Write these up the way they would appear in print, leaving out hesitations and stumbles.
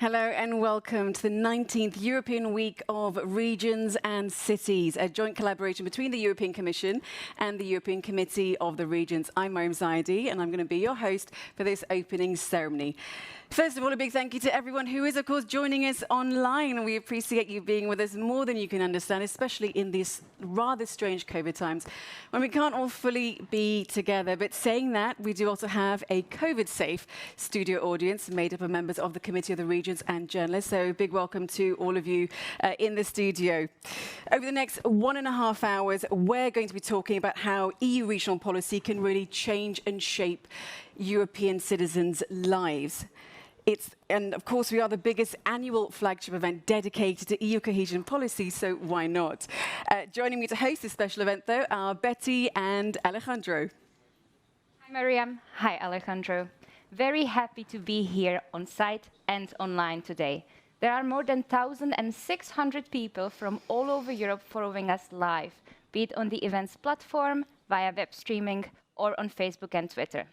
Hello and welcome to the 19th European Week of Regions and Cities, a joint collaboration between the European Commission and the European Committee of the Regions. I'm Mariam Zaidi and I'm going to be your host for this opening ceremony. First of all, a big thank you to everyone who is, of course, joining us online. We appreciate you being with us more than you can understand, especially in these rather strange COVID times when we can't all fully be together. But saying that, we do also have a COVID-safe studio audience made up of members of the Committee of the Regions and journalists. So a big welcome to all of you in the studio. Over the next 1.5 hours, we're going to be talking about how EU regional policy can really change and shape European citizens' lives. And of course, we are the biggest annual flagship event dedicated to EU cohesion policy, so why not? Joining me to host this special event, though, are Betty and Alejandro. Hi, Mariam. Hi, Alejandro. Very happy to be here on site and online today. There are more than 1,600 people from all over Europe following us live, be it on the events platform, via web streaming, or on Facebook and Twitter.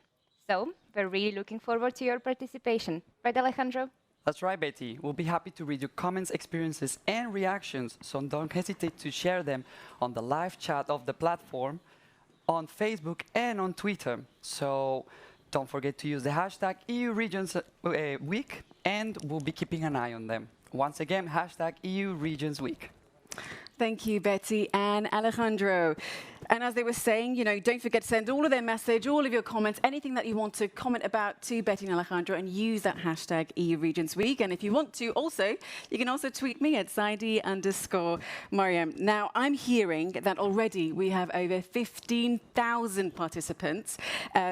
So, we're really looking forward to your participation. Right, Alejandro? That's right, Betty. We'll be happy to read your comments, experiences, and reactions, so don't hesitate to share them on the live chat of the platform, on Facebook, and on Twitter. So, don't forget to use the hashtag EU Regions Week, and we'll be keeping an eye on them. Once again, hashtag EU Regions Week. Thank you, Betty and Alejandro. And as they were saying, don't forget to send all of their message, all of your comments, anything that you want to comment about to Betty and Alejandro, and use that hashtag EU Regions Week. And if you want to also, you can also tweet me at Zaidi_Mariam. Now, I'm hearing that already we have over 15,000 participants,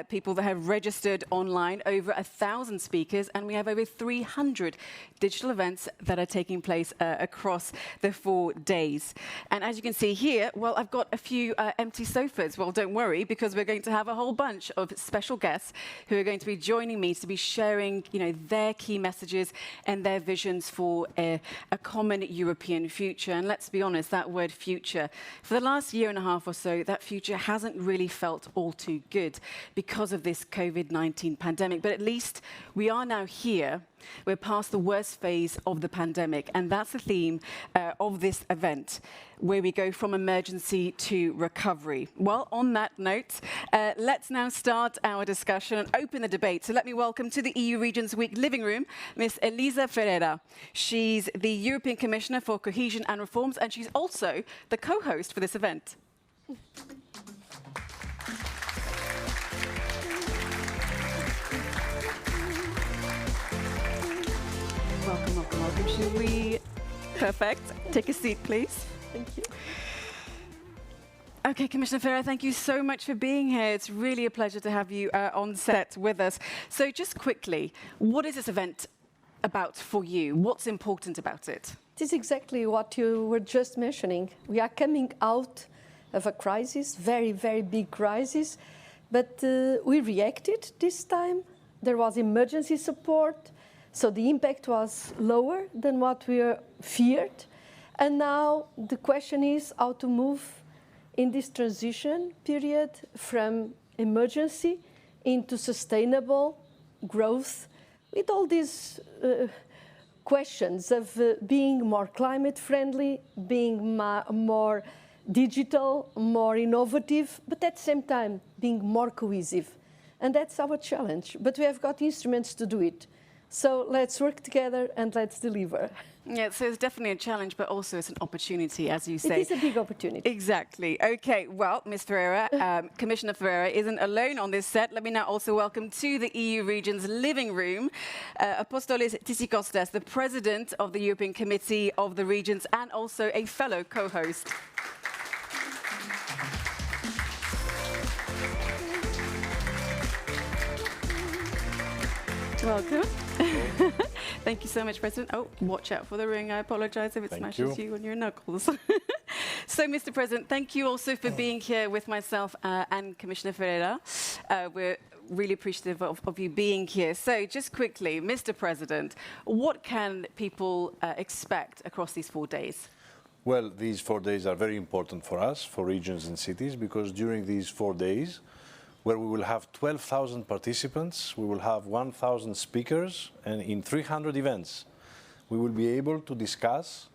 people that have registered online, over 1,000 speakers, and we have over 300 digital events that are taking place across the 4 days. And as you can see here, well, I've got a few empty sofas. Well, don't worry, because we're going to have a whole bunch of special guests who are going to be joining me to be sharing, their key messages and their visions for a common European future. And let's be honest, that word future, for the last 1.5 years or so, that future hasn't really felt all too good because of this COVID-19 pandemic. But at least we are now here. We're past the worst phase of the pandemic, and that's the theme of this event, where we go from emergency to recovery. Well, on that note, let's now start our discussion and open the debate. So let me welcome to the EU Regions Week living room, Ms. Elisa Ferreira. She's the European Commissioner for Cohesion and Reforms, and she's also the co-host for this event. Welcome, welcome, welcome. Should we... Perfect. Take a seat, please. Thank you. Okay, Commissioner Ferreira, thank you so much for being here. It's really a pleasure to have you on set with us. So just quickly, what is this event about for you? What's important about it? It is exactly what you were just mentioning. We are coming out of a crisis, very, very big crisis, but we reacted this time. There was emergency support. So the impact was lower than what we feared. And now the question is how to move in this transition period from emergency into sustainable growth with all these questions of being more climate friendly, being more digital, more innovative, but at the same time being more cohesive. And that's our challenge. But we have got instruments to do it. So let's work together and let's deliver. Yeah, so it's definitely a challenge, but also it's an opportunity, as you say. It is a big opportunity. Exactly. Okay, well, Ms. Ferreira, Commissioner Ferreira isn't alone on this set. Let me now also welcome to the EU Regions living room, Apostolis Tsikostas, the President of the European Committee of the Regions and also a fellow co-host. Welcome. Thank you so much, President. Oh, watch out for the ring. I apologize if it smashes you on your knuckles. So, Mr. President, thank you also for being here with myself and Commissioner Ferreira. We're really appreciative of you being here. So, just quickly, Mr. President, what can people expect across these 4 days? Well, these 4 days are very important for us, for regions and cities, because during these 4 days, where we will have 12,000 participants, we will have 1,000 speakers, and in 300 events. we will be able to discuss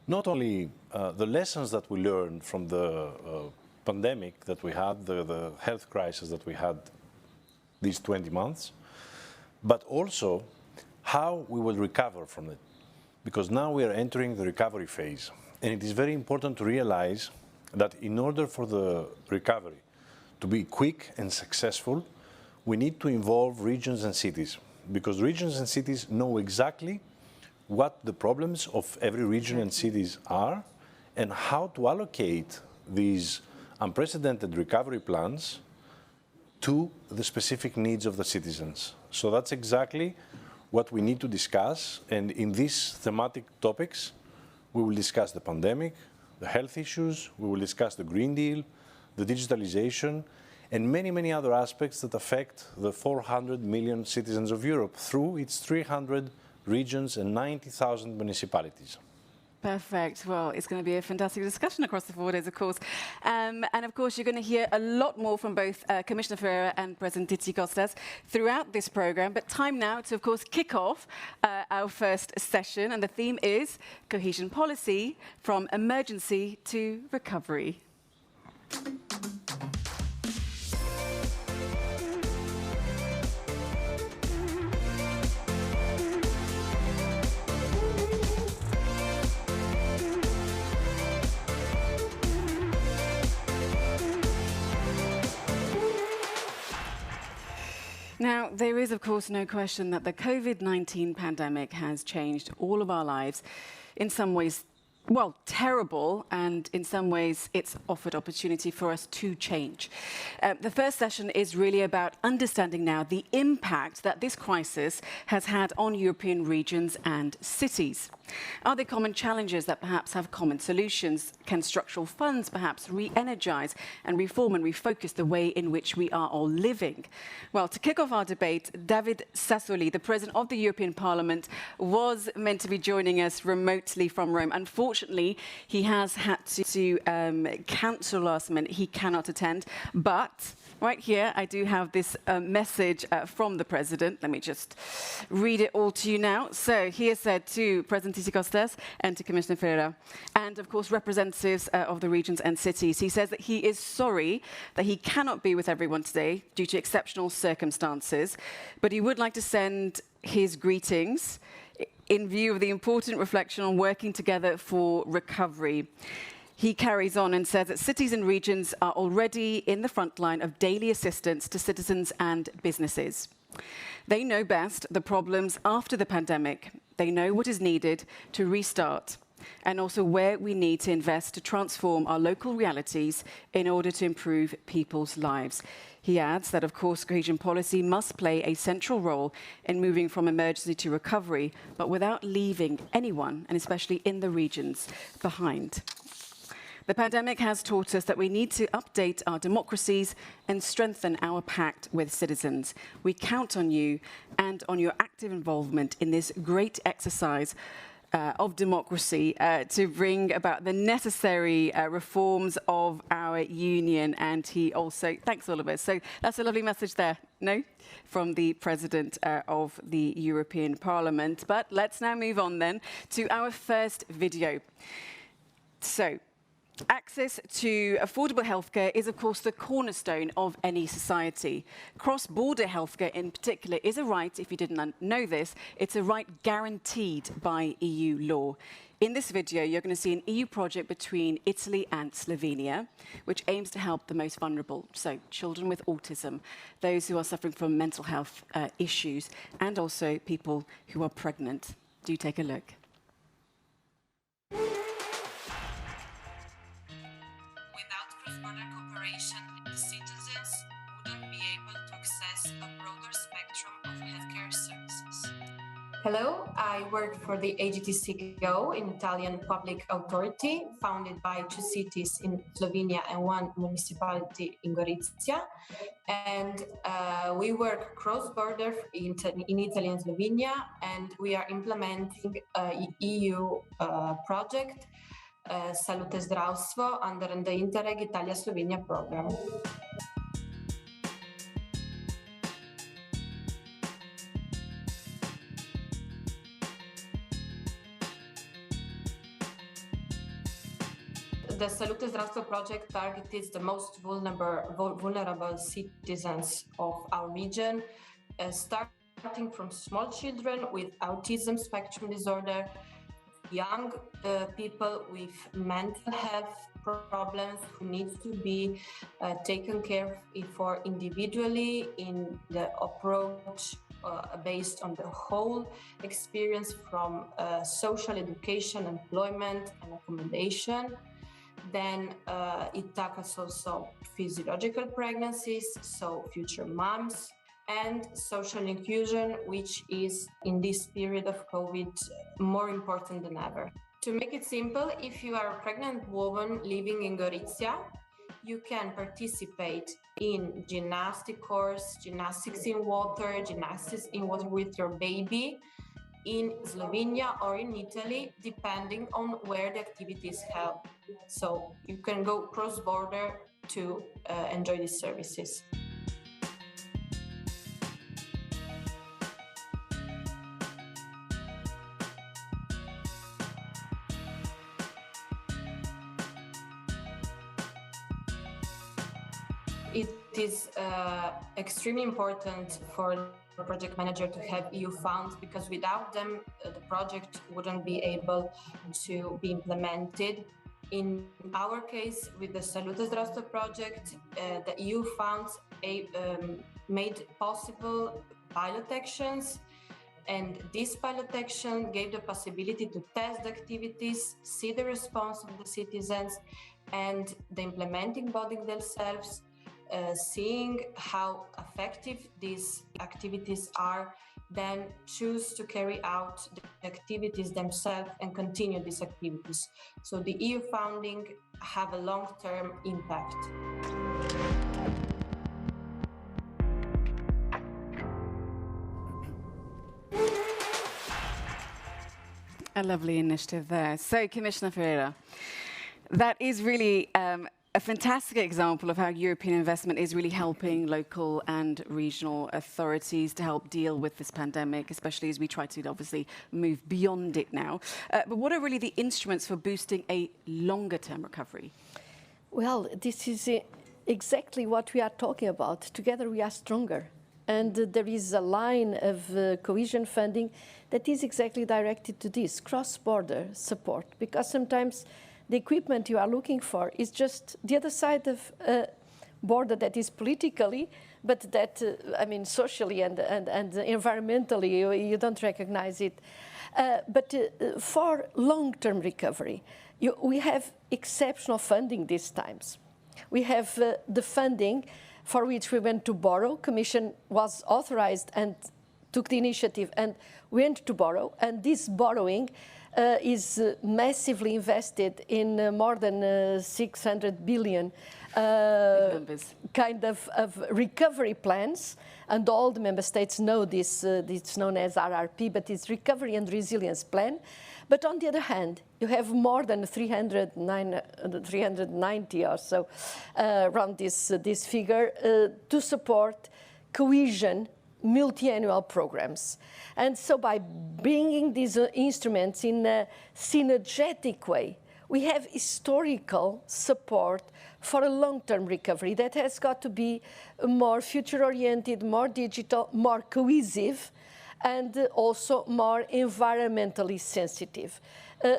not only the lessons that we learned from the pandemic that we had, the health crisis that we had these 20 months, but also how we will recover from it. Because now we are entering the recovery phase. And it is very important to realize that in order for the recovery to be quick and successful, we need to involve regions and cities. Because regions and cities know exactly what the problems of every region and cities are and how to allocate these unprecedented recovery plans to the specific needs of the citizens. So that's exactly what we need to discuss. And in these thematic topics, we will discuss the pandemic, the health issues, we will discuss the Green Deal, the digitalization, and many, many other aspects that affect the 400 million citizens of Europe through its 300 regions and 90,000 municipalities. Perfect. Well, it's going to be a fantastic discussion across the 4 days, of course. And of course, you're going to hear a lot more from both Commissioner Ferreira and President Tzitzikostas throughout this program. But time now to, of course, kick off our first session. And the theme is Cohesion Policy from Emergency to Recovery. Now, there is, of course, no question that the COVID-19 pandemic has changed all of our lives. In some ways, well, terrible, and in some ways, it's offered opportunity for us to change. The first session is really about understanding now the impact that this crisis has had on European regions and cities. Are there common challenges that perhaps have common solutions? Can structural funds perhaps re-energize and reform and refocus the way in which we are all living? Well, to kick off our debate, David Sassoli, the President of the European Parliament, was meant to be joining us remotely from Rome. Unfortunately, he has had to cancel last minute. He cannot attend, but right here, I do have this message from the President. Let me just read it all to you now. So he has said to President Tzitzikostas and to Commissioner Ferreira, and of course representatives of the regions and cities, he says that he is sorry that he cannot be with everyone today due to exceptional circumstances, but he would like to send his greetings in view of the important reflection on working together for recovery. He carries on and says that cities and regions are already in the front line of daily assistance to citizens and businesses. They know best the problems after the pandemic. They know what is needed to restart and also where we need to invest to transform our local realities in order to improve people's lives. He adds that, of course, cohesion policy must play a central role in moving from emergency to recovery, but without leaving anyone, and especially in the regions, behind. The pandemic has taught us that we need to update our democracies and strengthen our pact with citizens. We count on you and on your active involvement in this great exercise of democracy to bring about the necessary reforms of our union. And he also thanks all of us. So that's a lovely message there, no? From the President of the European Parliament. But let's now move on then to our first video. So, access to affordable healthcare is, of course, the cornerstone of any society. Cross-border healthcare in particular is a right, if you didn't know this, it's a right guaranteed by EU law. In this video, you're going to see an EU project between Italy and Slovenia, which aims to help the most vulnerable, so children with autism, those who are suffering from mental health issues, and also people who are pregnant. Do take a look. Without cross-border cooperation, citizens wouldn't be able to access a broader spectrum of healthcare services. Hello, I work for the AGTC-GO, an Italian public authority founded by 2 cities in Slovenia and 1 municipality in Gorizia. And we work cross-border in Italy and Slovenia, and we are implementing an EU project, Salute Zdravstvo, under the Interreg Italia-Slovenia program. the Salute Zdravstvo project targets the most vulnerable citizens of our region, starting from small children with autism spectrum disorder, young people with mental health problems who need to be taken care of individually in the approach based on the whole experience from social education, employment and accommodation. Then it tackles also physiological pregnancies, so future moms, and social inclusion, which is in this period of COVID more important than ever. To make it simple, if you are a pregnant woman living in Gorizia, you can participate in gymnastic course, gymnastics in water with your baby in Slovenia or in Italy, depending on where the activity is held. So you can go cross-border to enjoy these services. It is extremely important for the project manager to have EU funds, because without them, the project wouldn't be able to be implemented. In our case, with the Salute Zdravstvo project, the EU funds made possible pilot actions, and this pilot action gave the possibility to test the activities, see the response of the citizens and the implementing body themselves, seeing how effective these activities are, then choose to carry out the activities themselves and continue these activities. So the EU funding have a long-term impact. A lovely initiative there. So, Commissioner Ferreira, that is really a fantastic example of how European investment is really helping local and regional authorities to help deal with this pandemic, especially as we try to obviously move beyond it now. But what are really the instruments for boosting a longer-term recovery? Well, this is exactly what we are talking about. Together we are stronger. And there is a line of cohesion funding that is exactly directed to this, cross-border support, because sometimes the equipment you are looking for is just the other side of a border that is politically, but that, socially and environmentally, you don't recognize it. But for long-term recovery, we have exceptional funding these times. We have the funding for which we went to borrow. Commission was authorized and took the initiative and went to borrow. And this borrowing is massively invested in more than 600 billion kind of recovery plans. And all the member states know this. It's known as RRP, but it's Recovery and Resilience Plan. But on the other hand, you have more than 390 or so around this figure to support cohesion multi-annual programs. And so by bringing these instruments in a synergetic way, we have historical support for a long-term recovery that has got to be more future-oriented, more digital, more cohesive, and also more environmentally sensitive.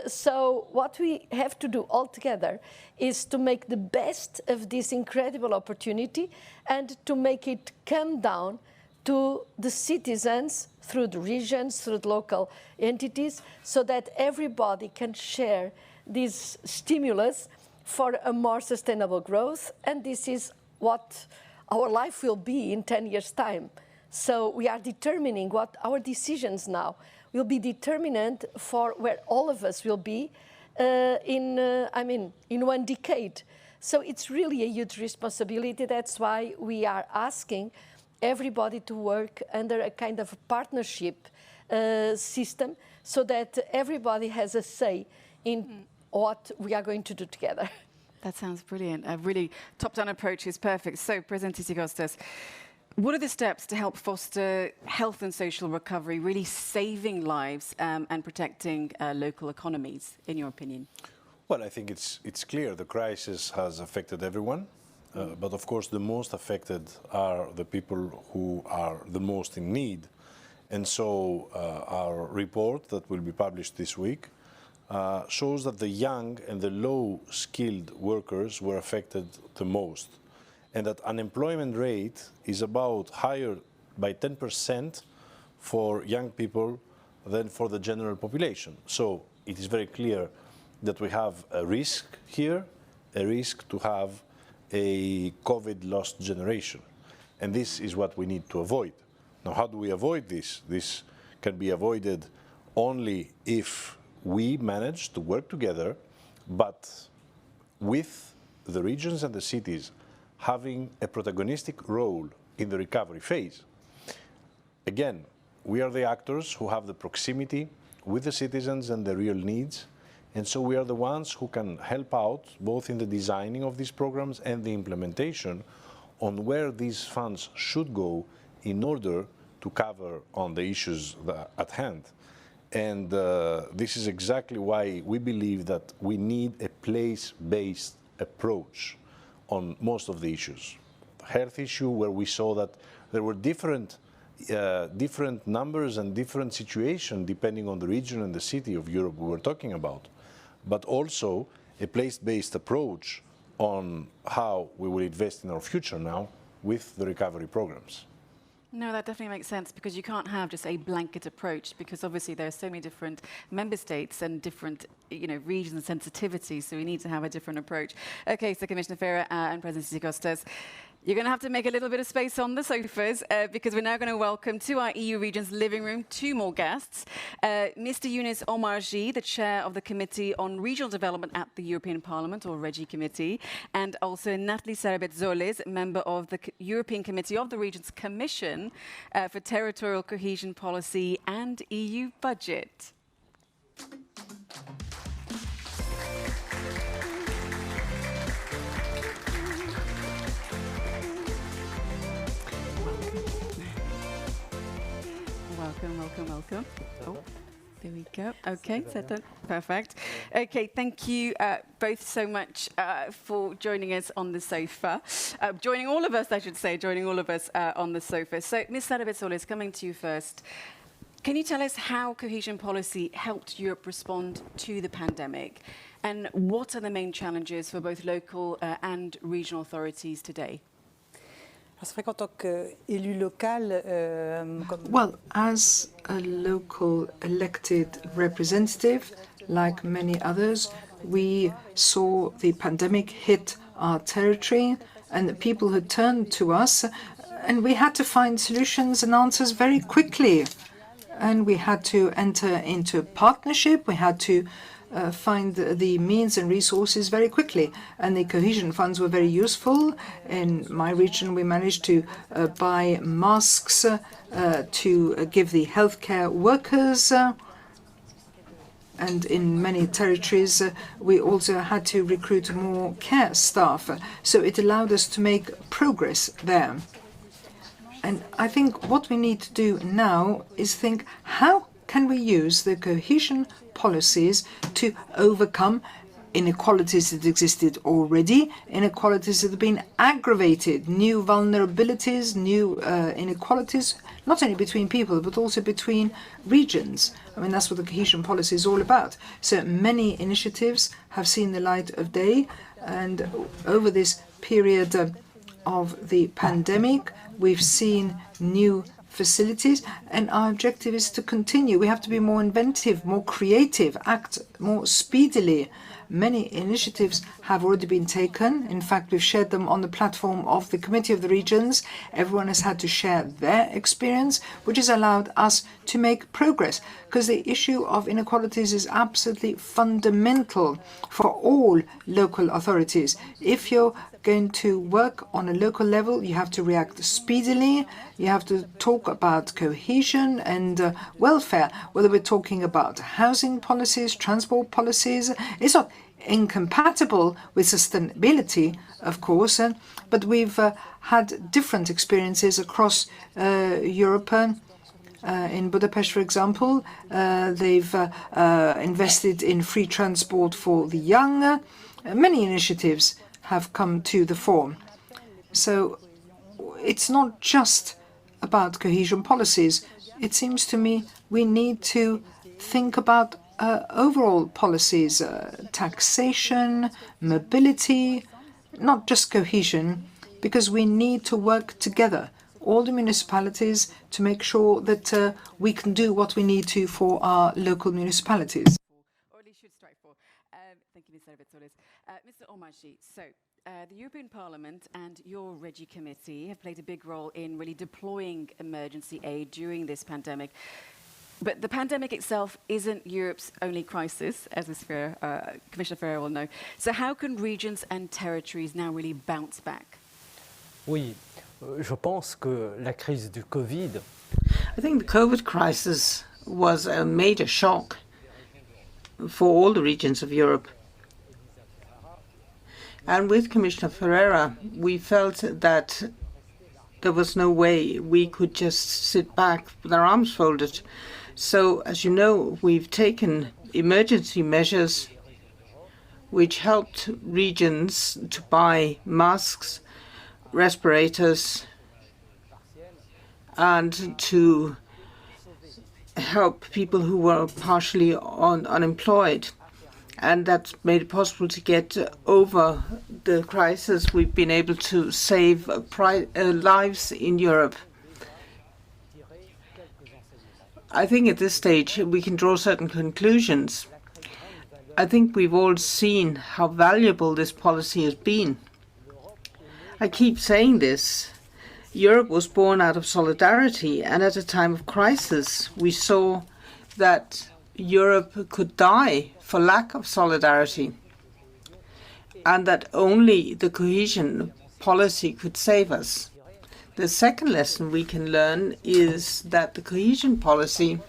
So what we have to do all together is to make the best of this incredible opportunity and to make it come down to the citizens through the regions, through the local entities, so that everybody can share this stimulus for a more sustainable growth. And this is what our life will be in 10 years' time. So we are determining what our decisions now will be determinant for where all of us will be in one decade. So it's really a huge responsibility. That's why we are asking everybody to work under a kind of partnership system, so that everybody has a say in what we are going to do together. That sounds brilliant. A really top-down approach is perfect. So, President Tsikostas, what are the steps to help foster health and social recovery, really saving lives and protecting local economies, in your opinion? Well, I think it's clear the crisis has affected everyone, but of course the most affected are the people who are the most in need. And so our report that will be published this week shows that the young and the low-skilled workers were affected the most, and that unemployment rate is about higher by 10% for young people than for the general population. So it is very clear that we have a risk here, a risk to have a COVID lost generation. And this is what we need to avoid. Now, how do we avoid this? This can be avoided only if we manage to work together, but with the regions and the cities having a protagonistic role in the recovery phase. Again, we are the actors who have the proximity with the citizens and their real needs, and so we are the ones who can help out both in the designing of these programs and the implementation on where these funds should go in order to cover on the issues at hand. And this is exactly why we believe that we need a place-based approach on most of the issues. The health issue, where we saw that there were different numbers and different situations depending on the region and the city of Europe we were talking about, but also a place-based approach on how we will invest in our future now with the recovery programs. No, that definitely makes sense, because you can't have just a blanket approach, because obviously there are so many different member states and different, regions and sensitivities, so we need to have a different approach. Okay, so Commissioner Ferreira and President Costas, you're going to have to make a little bit of space on the sofas, because we're now going to welcome to our EU Regions living room 2 more guests. Mr. Younes Omarjee, the chair of the Committee on Regional Development at the European Parliament, or REGI Committee, and also Nathalie Sarabet-Zolis, member of the European Committee of the Regions Commission for Territorial Cohesion Policy and EU Budget. Welcome. Oh, there we go. Okay, settled. Perfect. Okay, thank you both so much for joining us on the sofa. Joining all of us on the sofa. So, Ms. Sarabet-Zolis, coming to you first. Can you tell us how cohesion policy helped Europe respond to the pandemic? And what are the main challenges for both local and regional authorities today? Well, as a local elected representative, like many others, we saw the pandemic hit our territory and the people had turned to us, and we had to find solutions and answers very quickly. And we had to enter into partnership, we had to find the means and resources very quickly. And the cohesion funds were very useful. In my region, we managed to buy masks to give the healthcare workers. And in many territories, we also had to recruit more care staff. So it allowed us to make progress there. And I think what we need to do now is think, how can we use the cohesion policies to overcome inequalities that existed already, inequalities that have been aggravated, new vulnerabilities, new inequalities, not only between people, but also between regions. I mean, that's what the cohesion policy is all about. So many initiatives have seen the light of day, and over this period of the pandemic, we've seen new facilities, and our objective is to continue. We have to be more inventive, more creative, act more speedily. Many initiatives have already been taken. In fact, we've shared them on the platform of the Committee of the Regions. Everyone has had to share their experience, which has allowed us to make progress, because the issue of inequalities is absolutely fundamental for all local authorities. If you're going to work on a local level, you have to react speedily, you have to talk about cohesion and welfare, whether we're talking about housing policies, transport policies. It's not incompatible with sustainability, of course, but we've had different experiences across Europe. In Budapest, for example, they've invested in free transport for the young. Many initiatives have come to the fore. So it's not just about cohesion policies. It seems to me we need to think about overall policies, taxation, mobility, not just cohesion, because we need to work together, all the municipalities, to make sure that we can do what we need to for our local municipalities. Or at least should strive for. Thank you, Ms. Servetsolis. Mr. Omarjee, so the European Parliament and your Regi Committee have played a big role in really deploying emergency aid during this pandemic. But the pandemic itself isn't Europe's only crisis, as Commissioner Ferreira will know. So how can regions and territories now really bounce back? Oui, je pense que la crise du Covid. I think the COVID crisis was a major shock for all the regions of Europe. And with Commissioner Ferreira, we felt that there was no way we could just sit back with our arms folded. So, as you know, we've taken emergency measures which helped regions to buy masks, respirators, and to help people who were partially unemployed. And that made it possible to get over the crisis. We've been able to save lives in Europe. I think at this stage we can draw certain conclusions. I think we've all seen how valuable this policy has been. I keep saying this. Europe was born out of solidarity, and at a time of crisis, we saw that Europe could die for lack of solidarity, and that only the cohesion policy could save us. The second lesson we can learn is that the cohesion policy,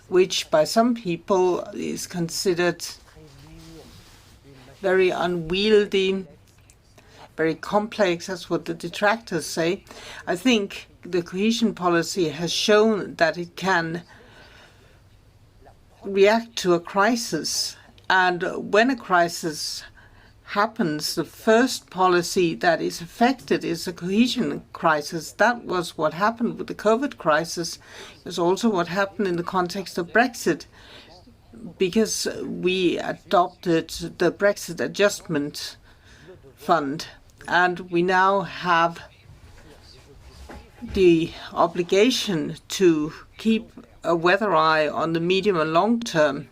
which by some people is considered very unwieldy, very complex, that's what the detractors say, I think the cohesion policy has shown that it can react to a crisis. And when a crisis happens, the first policy that is affected is the cohesion crisis. That was what happened with the COVID crisis. It was also what happened in the context of Brexit, because we adopted the Brexit Adjustment Fund, and we now have the obligation to keep a weather eye on the medium and long term.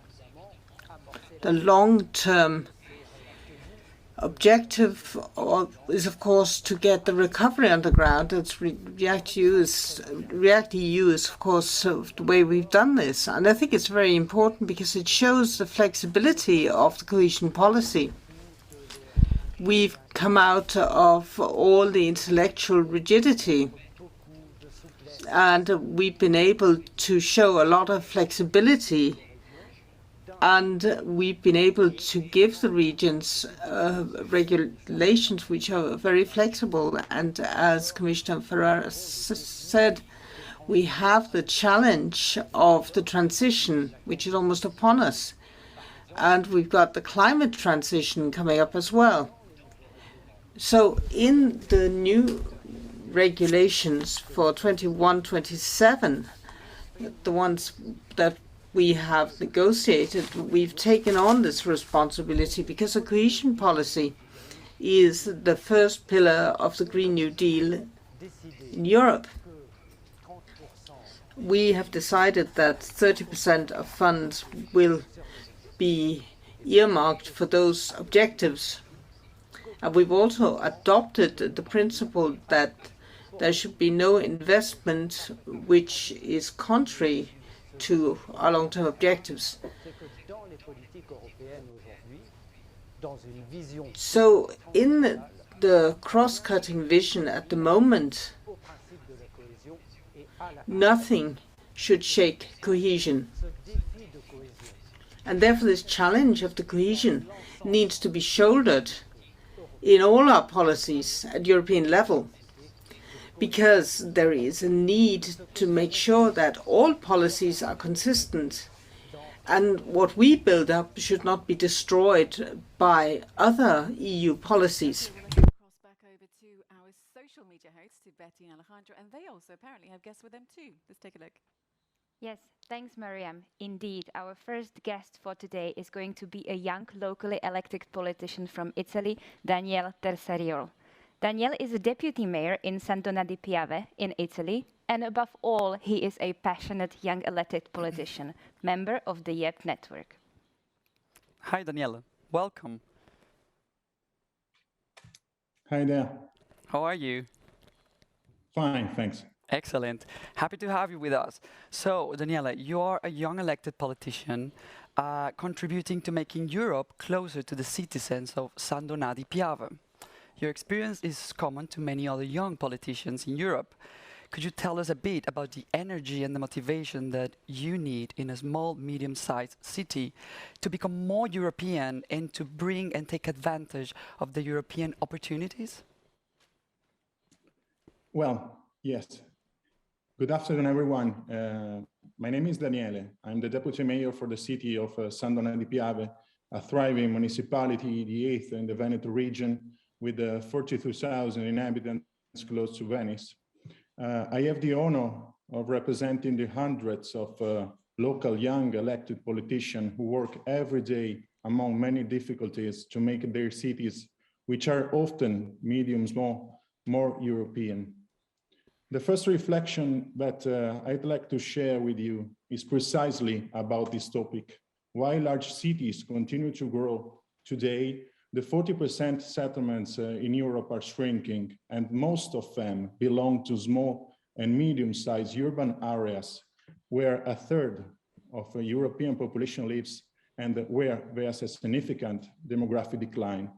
The long-term objective is, of course, to get the recovery underground. It's REACT-EU is, of course, the way we've done this. And I think it's very important because it shows the flexibility of the cohesion policy. We've come out of all the intellectual rigidity, and we've been able to show a lot of flexibility, and we've been able to give the regions regulations which are very flexible. And as Commissioner Ferreira said, we have the challenge of the transition, which is almost upon us. And we've got the climate transition coming up as well. So in the new regulations for 21-27, the ones that we have negotiated, we've taken on this responsibility because the cohesion policy is the first pillar of the Green New Deal in Europe. We have decided that 30% of funds will be earmarked for those objectives. And we've also adopted the principle that there should be no investment which is contrary to our long-term objectives. So in the cross-cutting vision at the moment, nothing should shake cohesion. And therefore this challenge of the cohesion needs to be shouldered in all our policies at European level, because there is a need to make sure that all policies are consistent. And what we build up should not be destroyed by other EU policies. Cross back over to our social media hosts, to Betty and Alejandro, and they also apparently have guests with them too. Let's take a look. Yes, thanks, Mariam. Indeed, our first guest for today is going to be a young locally elected politician from Italy, Daniele Terzariol. Daniele is a deputy mayor in San Donà di Piave in Italy, and above all, he is a passionate young elected politician, member of the YEP network. Hi, Daniele. Welcome. Hi there. How are you? Fine, thanks. Excellent. Happy to have you with us. So, Daniele, you are a young elected politician contributing to making Europe closer to the citizens of San Donà di Piave. Your experience is common to many other young politicians in Europe. Could you tell us a bit about the energy and the motivation that you need in a small, medium-sized city to become more European and to bring and take advantage of the European opportunities? Well, yes. Good afternoon, everyone. My name is Daniele. I'm the deputy mayor for the city of San Donà di Piave, a thriving municipality, the eighth in the Veneto region, with 42,000 inhabitants close to Venice. I have the honor of representing the hundreds of local young elected politicians who work every day among many difficulties to make their cities, which are often medium small, more European. The first reflection that I'd like to share with you is precisely about this topic. While large cities continue to grow today, the 40% settlements in Europe are shrinking, and most of them belong to small and medium-sized urban areas where a third of the European population lives and where there's a significant demographic decline.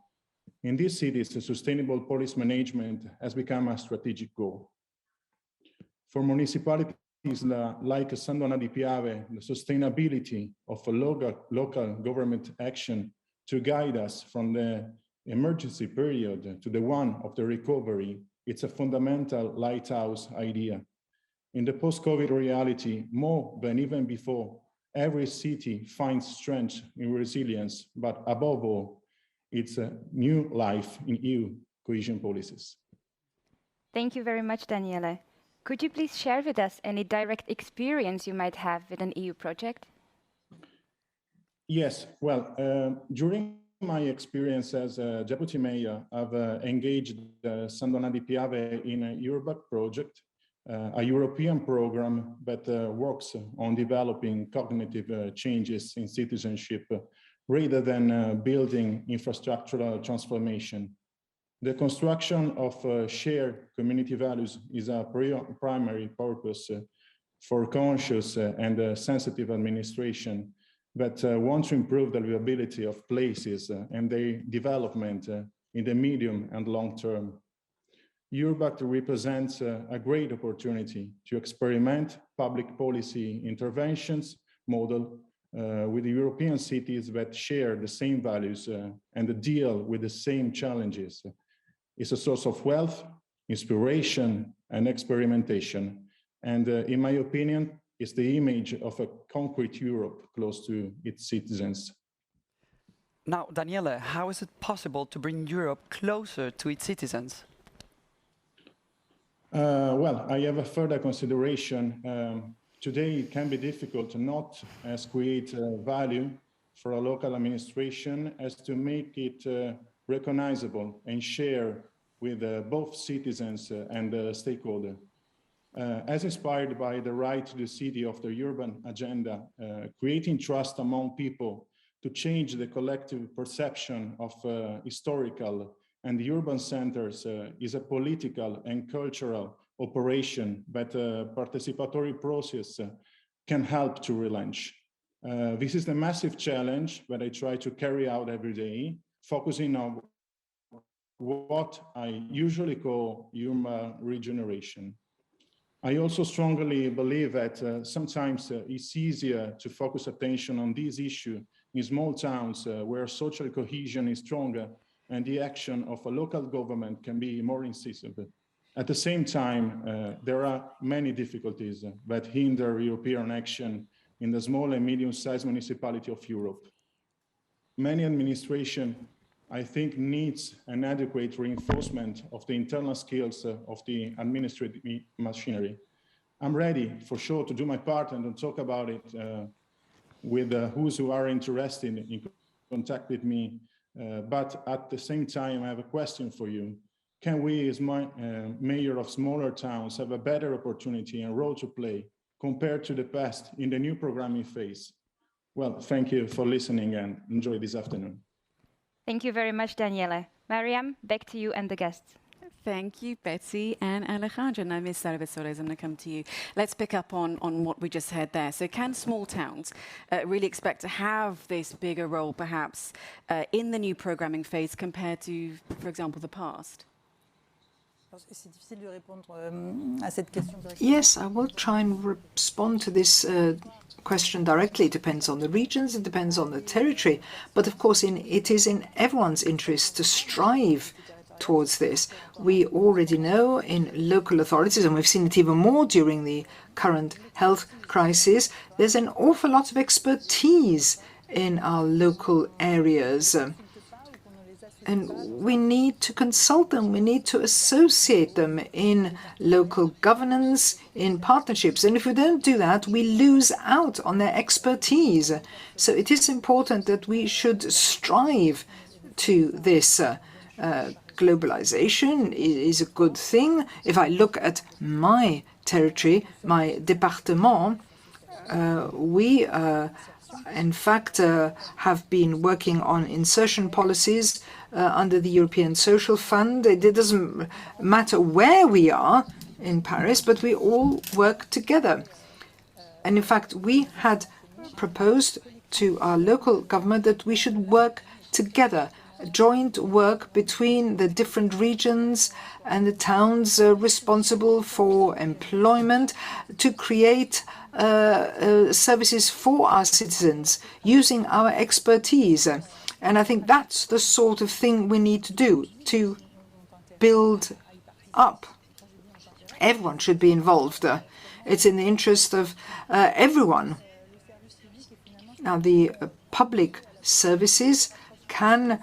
In these cities, sustainable police management has become a strategic goal. For municipalities like San Donà di Piave, the sustainability of a local government action to guide us from the emergency period to the one of the recovery, it's a fundamental lighthouse idea. In the post-COVID reality, more than even before, every city finds strength in resilience, but above all, it's a new life in EU cohesion policies. Thank you very much, Daniele. Could you please share with us any direct experience you might have with an EU project? Yes, well, during my experience as a deputy mayor, I've engaged San Donà di Piave in a Eurobac project, a European program that works on developing cognitive changes in citizenship rather than building infrastructural transformation. The construction of shared community values is a primary purpose for conscious and sensitive administration that want to improve the livability of places and their development in the medium and long term. Eurobac represents a great opportunity to experiment public policy interventions model with the European cities that share the same values and deal with the same challenges. It's a source of wealth, inspiration, and experimentation. And in my opinion, it's the image of a concrete Europe close to its citizens. Now, Daniele, how is it possible to bring Europe closer to its citizens? Well, I have a further consideration. Today, it can be difficult not as create value for a local administration as to make it recognizable and share with both citizens and stakeholders. As inspired by the right to the city of the urban agenda, creating trust among people to change the collective perception of historical and urban centers is a political and cultural operation that a participatory process can help to relaunch. This is the massive challenge that I try to carry out every day, focusing on what I usually call human regeneration. I also strongly believe that sometimes it's easier to focus attention on this issue in small towns where social cohesion is stronger and the action of a local government can be more incisive. At the same time, there are many difficulties that hinder European action in the small and medium-sized municipality of Europe. Many administration, I think, needs an adequate reinforcement of the internal skills of the administrative machinery. I'm ready, for sure, to do my part and to talk about it with those who are interested in contact with me. But at the same time, I have a question for you. Can we, as mayor of smaller towns, have a better opportunity and role to play compared to the past in the new programming phase? Well, thank you for listening and enjoy this afternoon. Thank you very much, Daniele. Mariam, back to you and the guests. Thank you, Betsy and Alejandro. Now, Ms. Salvatores, I'm going to come to you. Let's pick up on what we just heard there. So can small towns really expect to have this bigger role, perhaps, in the new programming phase compared to, for example, the past? Yes, I will try and respond to this question directly. It depends on the regions, it depends on the territory. But of course, it is in everyone's interest to strive towards this. We already know in local authorities, and we've seen it even more during the current health crisis, there's an awful lot of expertise in our local areas. And we need to consult them, we need to associate them in local governance, in partnerships. And if we don't do that, we lose out on their expertise. So it is important that we should strive to this. Globalization is a good thing. If I look at my territory, my département, we in fact have been working on insertion policies under the European Social Fund. It doesn't matter where we are in Paris, but we all work together. And in fact, we had proposed to our local government that we should work together, joint work between the different regions and the towns responsible for employment to create services for our citizens using our expertise. And I think that's the sort of thing we need to do to build up. Everyone should be involved. It's in the interest of everyone. Now, the public services can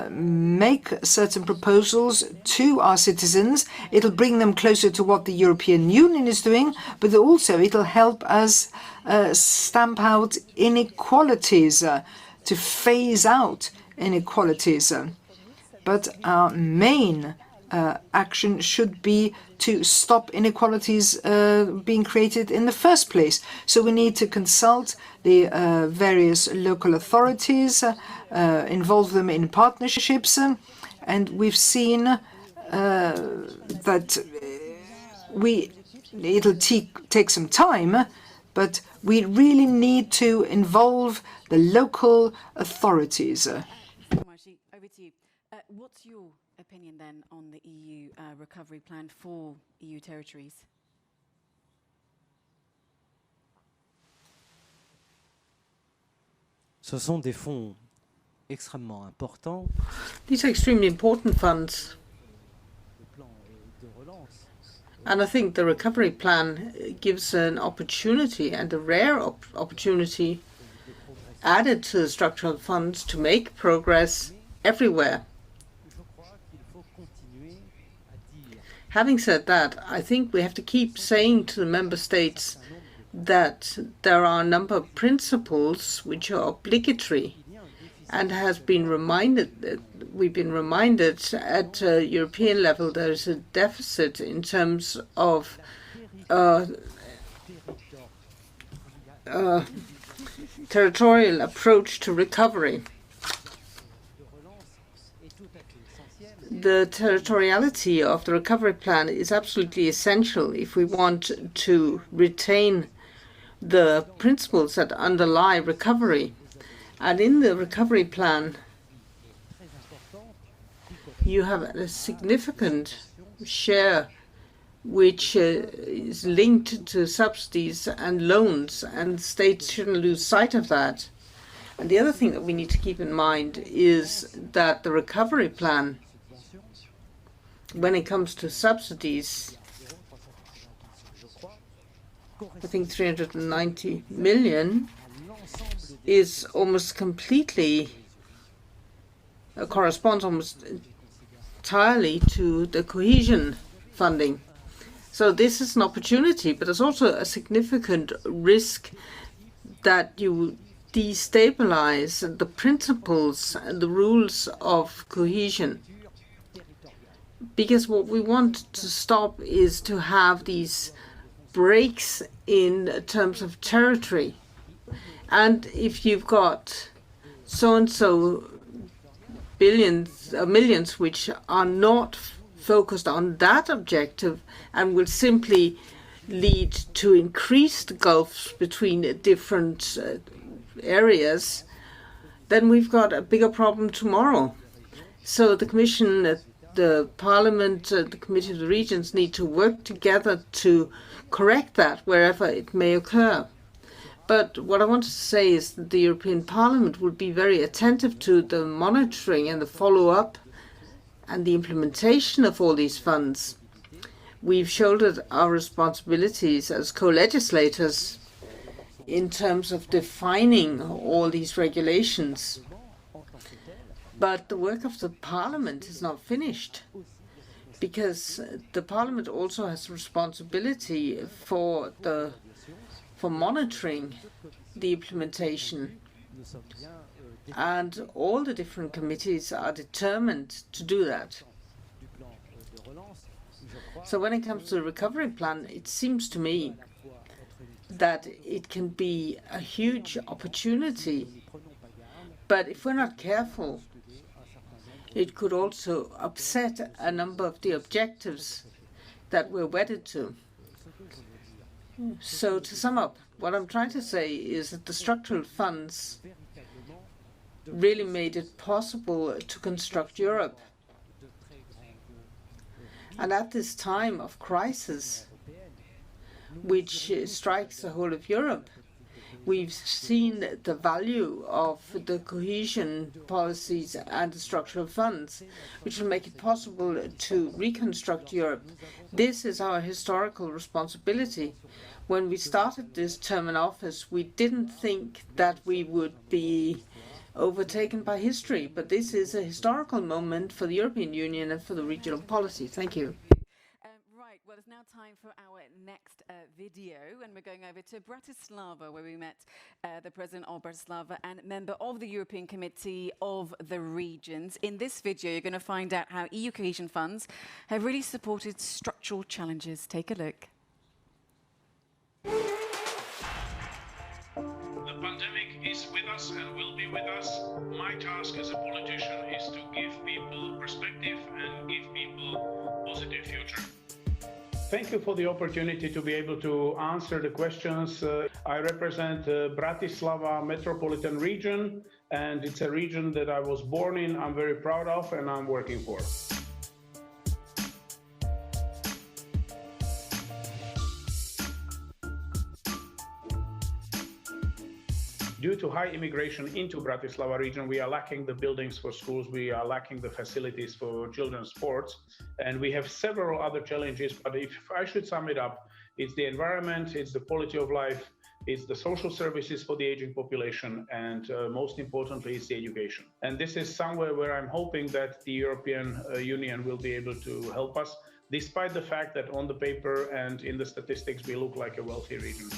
make certain proposals to our citizens. It'll bring them closer to what the European Union is doing, but also it'll help us stamp out inequalities, to phase out inequalities. But our main action should be to stop inequalities being created in the first place. So we need to consult the various local authorities, involve them in partnerships, and we've seen that it'll take some time, but we really need to involve the local authorities. Over to you. What's your opinion then on the EU recovery plan for EU territories? Ce sont des fonds extrêmement importants. These are extremely important funds. And I think the recovery plan gives an opportunity, and a rare opportunity, added to the structural funds to make progress everywhere. Having said that, I think we have to keep saying to the member states that there are a number of principles which are obligatory, and we've been reminded at European level there is a deficit in terms of territorial approach to recovery. The territoriality of the recovery plan is absolutely essential if we want to retain the principles that underlie recovery. And in the recovery plan, you have a significant share which is linked to subsidies and loans, and states shouldn't lose sight of that. And the other thing that we need to keep in mind is that the recovery plan when it comes to subsidies, I think 390 million is almost completely corresponds almost entirely to the cohesion funding. So this is an opportunity, but there's also a significant risk that you destabilize the principles and the rules of cohesion. Because what we want to stop is to have these breaks in terms of territory. And if you've got so-and-so millions which are not focused on that objective and will simply lead to increased gulfs between different areas, then we've got a bigger problem tomorrow. So the Commission, the Parliament, the Committee of the Regions need to work together to correct that wherever it may occur. But what I want to say is that the European Parliament will be very attentive to the monitoring and the follow-up and the implementation of all these funds. We've shouldered our responsibilities as co-legislators in terms of defining all these regulations. But the work of the Parliament is not finished, because the Parliament also has responsibility for monitoring the implementation. And all the different committees are determined to do that. So when it comes to the recovery plan, it seems to me that it can be a huge opportunity. But if we're not careful, it could also upset a number of the objectives that we're wedded to. So to sum up, what I'm trying to say is that the structural funds really made it possible to construct Europe. And at this time of crisis, which strikes the whole of Europe, we've seen the value of the cohesion policies and the structural funds, which will make it possible to reconstruct Europe. This is our historical responsibility. When we started this term in office, we didn't think that we would be overtaken by history, but this is a historical moment for the European Union and for the regional policy. Thank you. Right, well, it's now time for our next video, and we're going over to Bratislava, where we met the President of Bratislava and member of the European Committee of the Regions. In this video, you're going to find out how EU cohesion funds have really supported structural challenges. Take a look. The pandemic is with us and will be with us. My task as a politician is to give people perspective and give people a positive future. Thank you for the opportunity to be able to answer the questions. I represent Bratislava metropolitan region, and it's a region that I was born in, I'm very proud of, and I'm working for. Due to high immigration into Bratislava region, we are lacking the buildings for schools, we are lacking the facilities for children's sports, and we have several other challenges. But if I should sum it up, it's the environment, it's the quality of life, it's the social services for the aging population, and most importantly, it's the education. And this is somewhere where I'm hoping that the European Union will be able to help us, despite the fact that on the paper and in the statistics, we look like a wealthy region.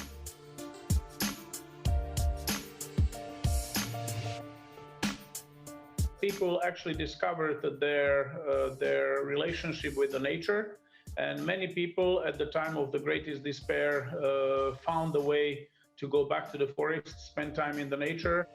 People actually discovered that their relationship with the nature, and many people at the time of the greatest despair found a way to go back to the forest, spend time in the nature.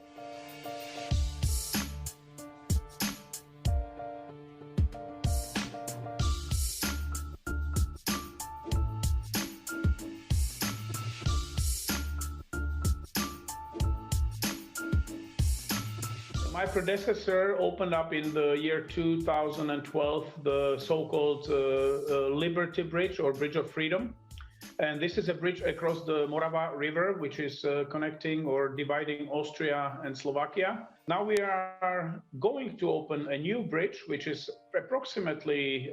My predecessor opened up in the year 2012 the so-called Liberty Bridge or Bridge of Freedom. And this is a bridge across the Morava River, which is connecting or dividing Austria and Slovakia. Now we are going to open a new bridge, which is approximately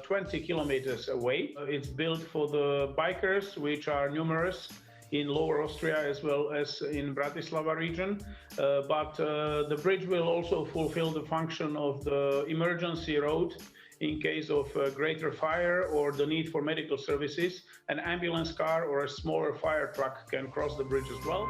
20 kilometers away. It's built for the bikers, which are numerous in Lower Austria as well as in Bratislava region. But the bridge will also fulfill the function of the emergency road in case of greater fire or the need for medical services. An ambulance car or a smaller fire truck can cross the bridge as well.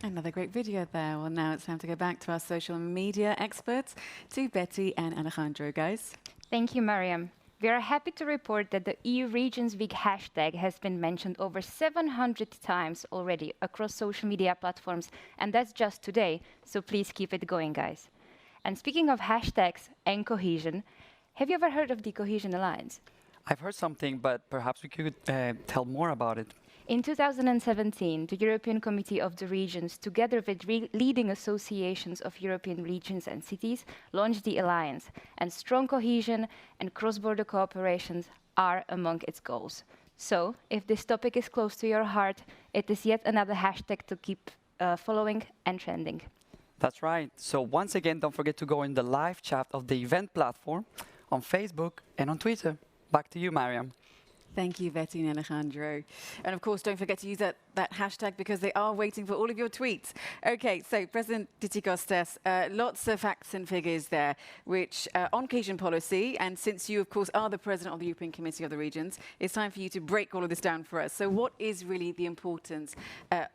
Another great video there. Well, now it's time to go back to our social media experts, to Betty and Alejandro, guys. Thank you, Mariam. We are happy to report that the EU Regions Week hashtag has been mentioned over 700 times already across social media platforms, and that's just today, so please keep it going, guys. And speaking of hashtags and cohesion, have you ever heard of the Cohesion Alliance? I've heard something, but perhaps we could tell more about it. In 2017, the European Committee of the Regions, together with leading associations of European regions and cities, launched the alliance, and strong cohesion and cross-border cooperations are among its goals. So, if this topic is close to your heart, it is yet another hashtag to keep following and trending. That's right. So once again, don't forget to go in the live chat of the event platform on Facebook and on Twitter. Back to you, Mariam. Thank you, Betty and Alejandro. And of course, don't forget to use that hashtag because they are waiting for all of your tweets. Okay, so President Tzitzikostas, lots of facts and figures there, which on cohesion policy, and since you, of course, are the President of the European Committee of the Regions, it's time for you to break all of this down for us. So what is really the importance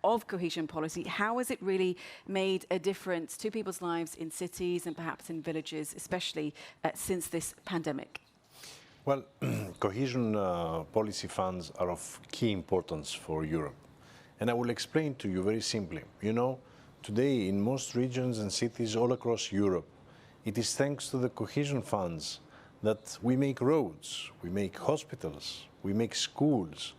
of cohesion policy? How has it really made a difference to people's lives in cities and perhaps in villages, especially since this pandemic? Well, cohesion policy funds are of key importance for Europe. And I will explain to you very simply. You know, today in most regions and cities all across Europe, it is thanks to the cohesion funds that we make roads, we make hospitals, we make schools,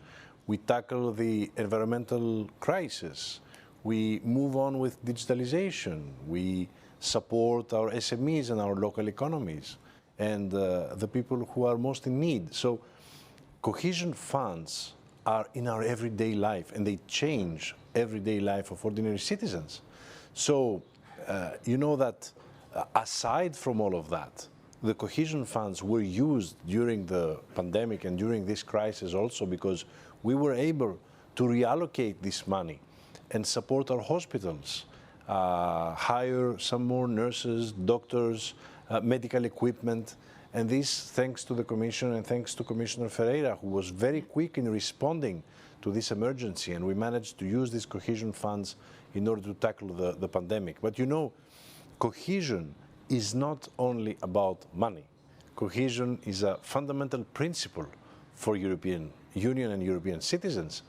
we tackle the environmental crisis, we move on with digitalization, we support our SMEs and our local economies, and the people who are most in need. So cohesion funds are in our everyday life, and they change everyday life of ordinary citizens. So you know that aside from all of that, the cohesion funds were used during the pandemic and during this crisis also because we were able to reallocate this money and support our hospitals, hire some more nurses, doctors, medical equipment, and this thanks to the Commission and thanks to Commissioner Ferreira, who was very quick in responding to this emergency, and we managed to use these cohesion funds in order to tackle the pandemic. But you know, cohesion is not only about money. Cohesion is a fundamental principle for European Union and European citizens.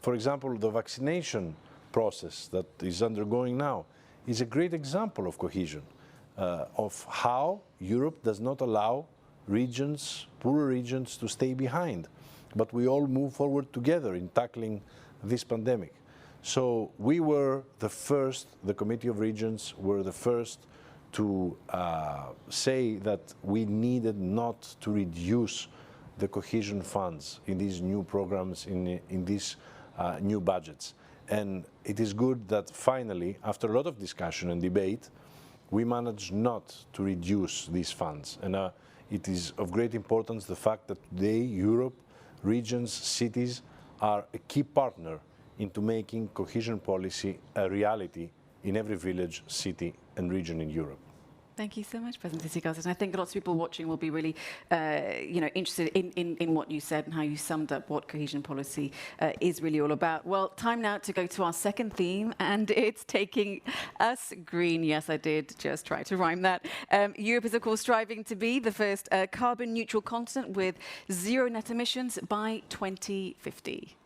For example, the vaccination process that is undergoing now is a great example of cohesion. Of how Europe does not allow regions, poorer regions, to stay behind. But we all move forward together in tackling this pandemic. So we were the first, the Committee of Regions were the first to say that we needed not to reduce the cohesion funds in these new programs, in these new budgets. And it is good that finally, after a lot of discussion and debate, we managed not to reduce these funds. And it is of great importance the fact that today Europe, regions, cities are a key partner into making cohesion policy a reality in every village, city and region in Europe. Thank you so much, President Tzitzikostas. And I think lots of people watching will be really interested in what you said and how you summed up what cohesion policy is really all about. Well, time now to go to our second theme, and it's taking us green. Yes, I did just try to rhyme that. Europe is, of course, striving to be the first carbon neutral continent with zero net emissions by 2050.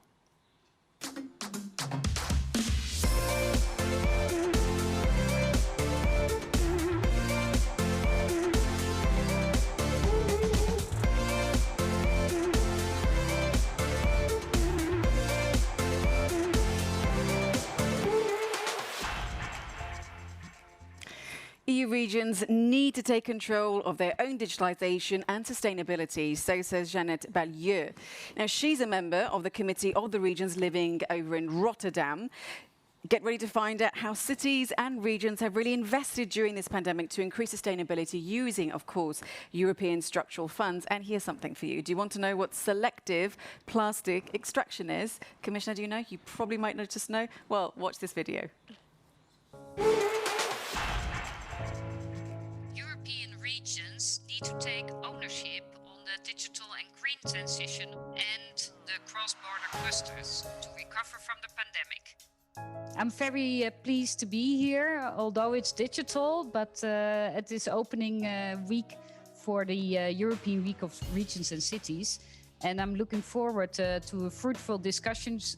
EU regions need to take control of their own digitalisation and sustainability, so says Jeannette Ballieu. Now, she's a member of the Committee of the Regions living over in Rotterdam. Get ready to find out how cities and regions have really invested during this pandemic to increase sustainability using, of course, European structural funds. And here's something for you. Do you want to know what selective plastic extraction is? Commissioner, do you know? You probably might not just know. Well, watch this video. European regions need to take ownership on the digital and green transition and the cross-border clusters to recover from the pandemic. I'm very pleased to be here, although it's digital, but at this opening week for the European Week of Regions and Cities. And I'm looking forward to fruitful discussions,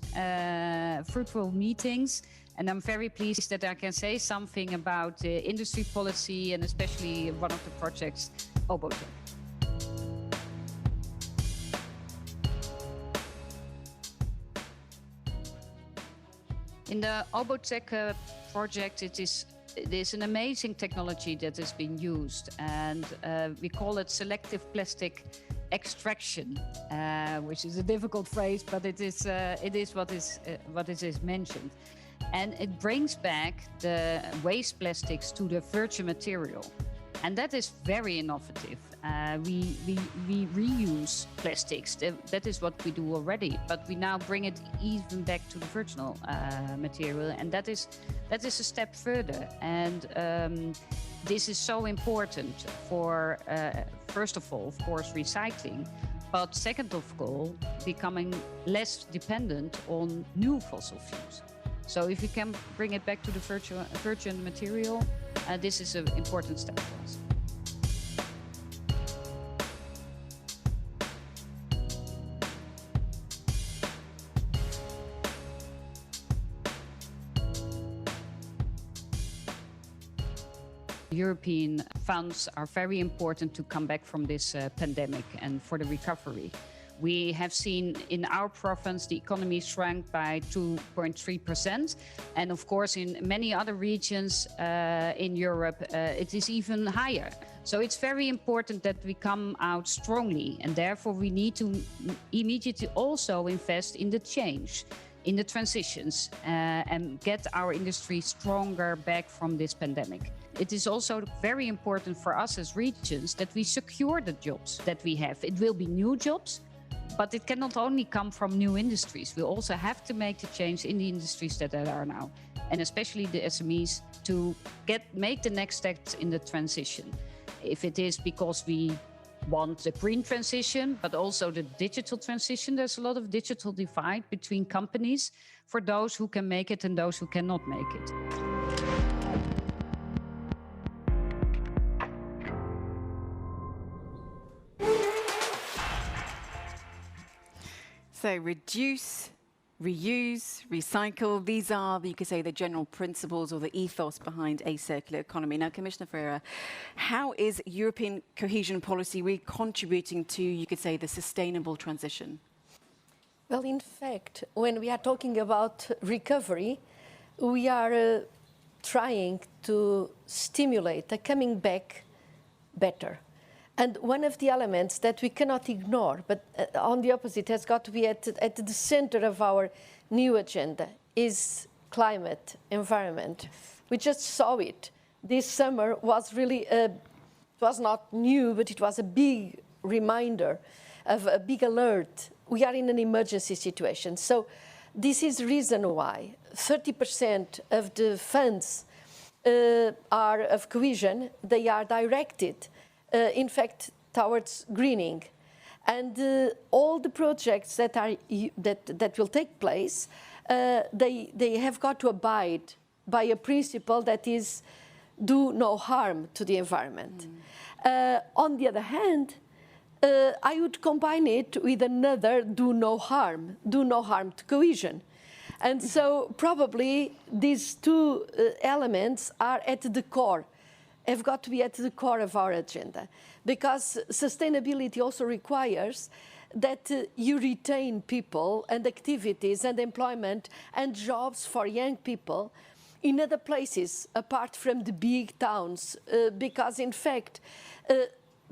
fruitful meetings. And I'm very pleased that I can say something about industry policy and especially one of the projects, Obotech. In the Obotech project, it is an amazing technology that has been used, and we call it selective plastic extraction, which is a difficult phrase, but it is what it is mentioned. And it brings back the waste plastics to the virgin material. And that is very innovative. We reuse plastics. That is what we do already, but we now bring it even back to the virginal material, and that is a step further. And this is so important for, first of all, of course, recycling, but second of all, becoming less dependent on new fossil fuels. So if we can bring it back to the virgin material, this is an important step for us. European funds are very important to come back from this pandemic and for the recovery. We have seen in our province the economy shrank by 2.3%, and of course in many other regions in Europe it is even higher. So it's very important that we come out strongly, and therefore we need to immediately also invest in the change, in the transitions, and get our industry stronger back from this pandemic. It is also very important for us as regions that we secure the jobs that we have. It will be new jobs, but it cannot only come from new industries. We also have to make the change in the industries that are now, and especially the SMEs, to make the next steps in the transition. If it is because we want the green transition, but also the digital transition, there's a lot of digital divide between companies for those who can make it and those who cannot make it. So reduce, reuse, recycle, these are, you could say, the general principles or the ethos behind a circular economy. Now, Commissioner Ferreira, how is European cohesion policy really contributing to, you could say, the sustainable transition? Well, in fact, when we are talking about recovery, we are trying to stimulate a coming back better. And one of the elements that we cannot ignore, but on the opposite has got to be at the center of our new agenda, is climate, environment. We just saw it. This summer was really, it was not new, but it was a big reminder of a big alert. We are in an emergency situation. So this is the reason why 30% of the funds are of cohesion. They are directed in fact, towards greening, and all the projects that are that will take place, they have got to abide by a principle that is do no harm to the environment. On the other hand, I would combine it with another do no harm to cohesion. And so probably these two elements are at the core, have got to be at the core of our agenda, because sustainability also requires that you retain people and activities and employment and jobs for young people in other places apart from the big towns, because in fact,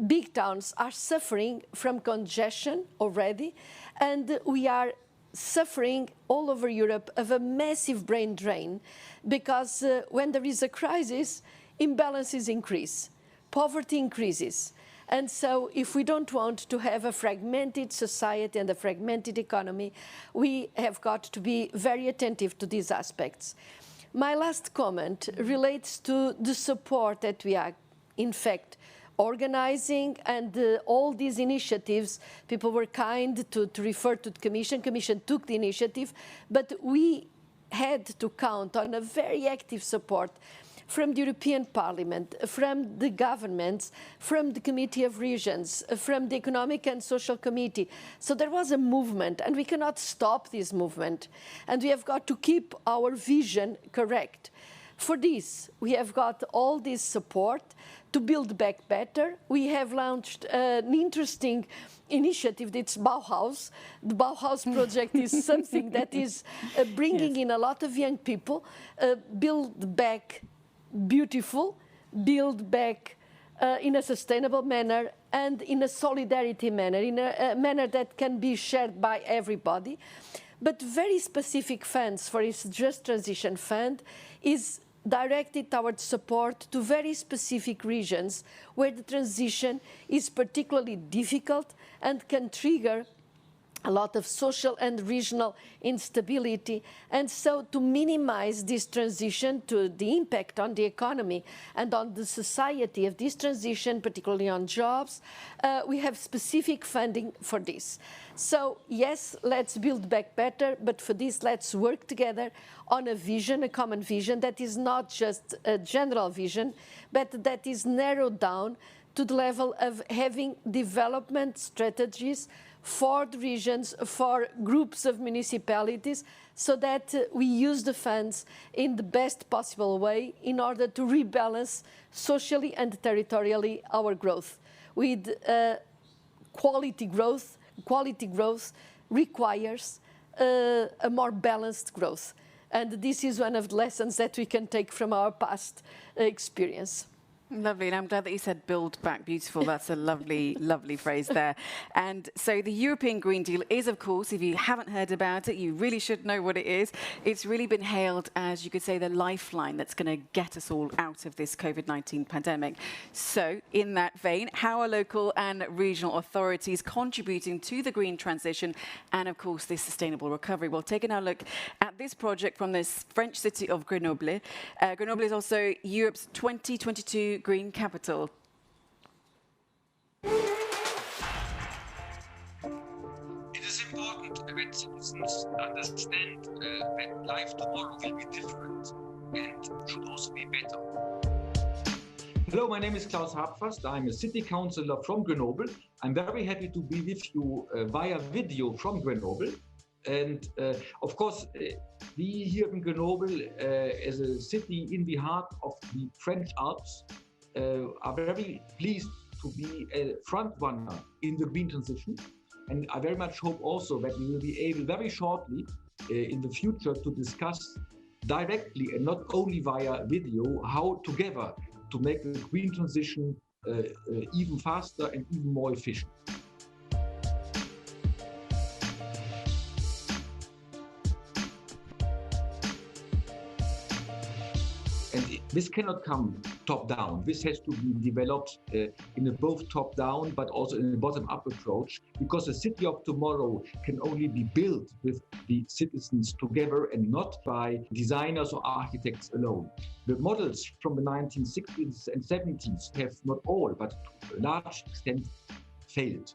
big towns are suffering from congestion already, and we are suffering all over Europe of a massive brain drain, because when there is a crisis, imbalances increase, poverty increases. And so if we don't want to have a fragmented society and a fragmented economy, we have got to be very attentive to these aspects. My last comment relates to the support that we are, in fact, organizing, and all these initiatives. People were kind to refer to the Commission. Commission took the initiative, but we had to count on a very active support from the European Parliament, from the governments, from the Committee of Regions, from the Economic and Social Committee. So there was a movement, and we cannot stop this movement. And we have got to keep our vision correct. For this, we have got all this support to build back better. We have launched an interesting initiative, it's Bauhaus. The Bauhaus project is something that is bringing in a lot of young people, build back beautiful, build back in a sustainable manner and in a solidarity manner, in a manner that can be shared by everybody. But very specific funds, for its Just Transition Fund, is directed towards support to very specific regions where the transition is particularly difficult and can trigger a lot of social and regional instability. And so to minimize this transition, to the impact on the economy and on the society of this transition, particularly on jobs, we have specific funding for this. So yes, let's build back better, but for this, let's work together on a vision, a common vision that is not just a general vision, but that is narrowed down to the level of having development strategies for the regions, for groups of municipalities, so that we use the funds in the best possible way in order to rebalance socially and territorially our growth. With quality growth requires a more balanced growth. And this is one of the lessons that we can take from our past experience. Lovely, and I'm glad that you said build back beautiful. That's a lovely, lovely phrase there. And so the European Green Deal is, of course, if you haven't heard about it, you really should know what it is. It's really been hailed as, you could say, the lifeline that's going to get us all out of this COVID-19 pandemic. So in that vein, how are local and regional authorities contributing to the green transition and, of course, this sustainable recovery? Well, taking a look at this project from the French city of Grenoble. Grenoble is also Europe's 2022 green capital. It is important that citizens understand that life tomorrow will be different and should also be better. Hello, my name is Klaus Harpfast. I'm a city councillor from Grenoble. I'm very happy to be with you via video from Grenoble. And of course, we here in Grenoble, as a city in the heart of the French Alps, are very pleased to be a front runner in the green transition. And I very much hope also that we will be able very shortly in the future to discuss directly and not only via video how together to make the green transition even faster and even more efficient. And this cannot come top-down. This has to be developed in a both top-down but also in a bottom-up approach, because the city of tomorrow can only be built with the citizens together and not by designers or architects alone. The models from the 1960s and 70s have not all, but to a large extent, failed.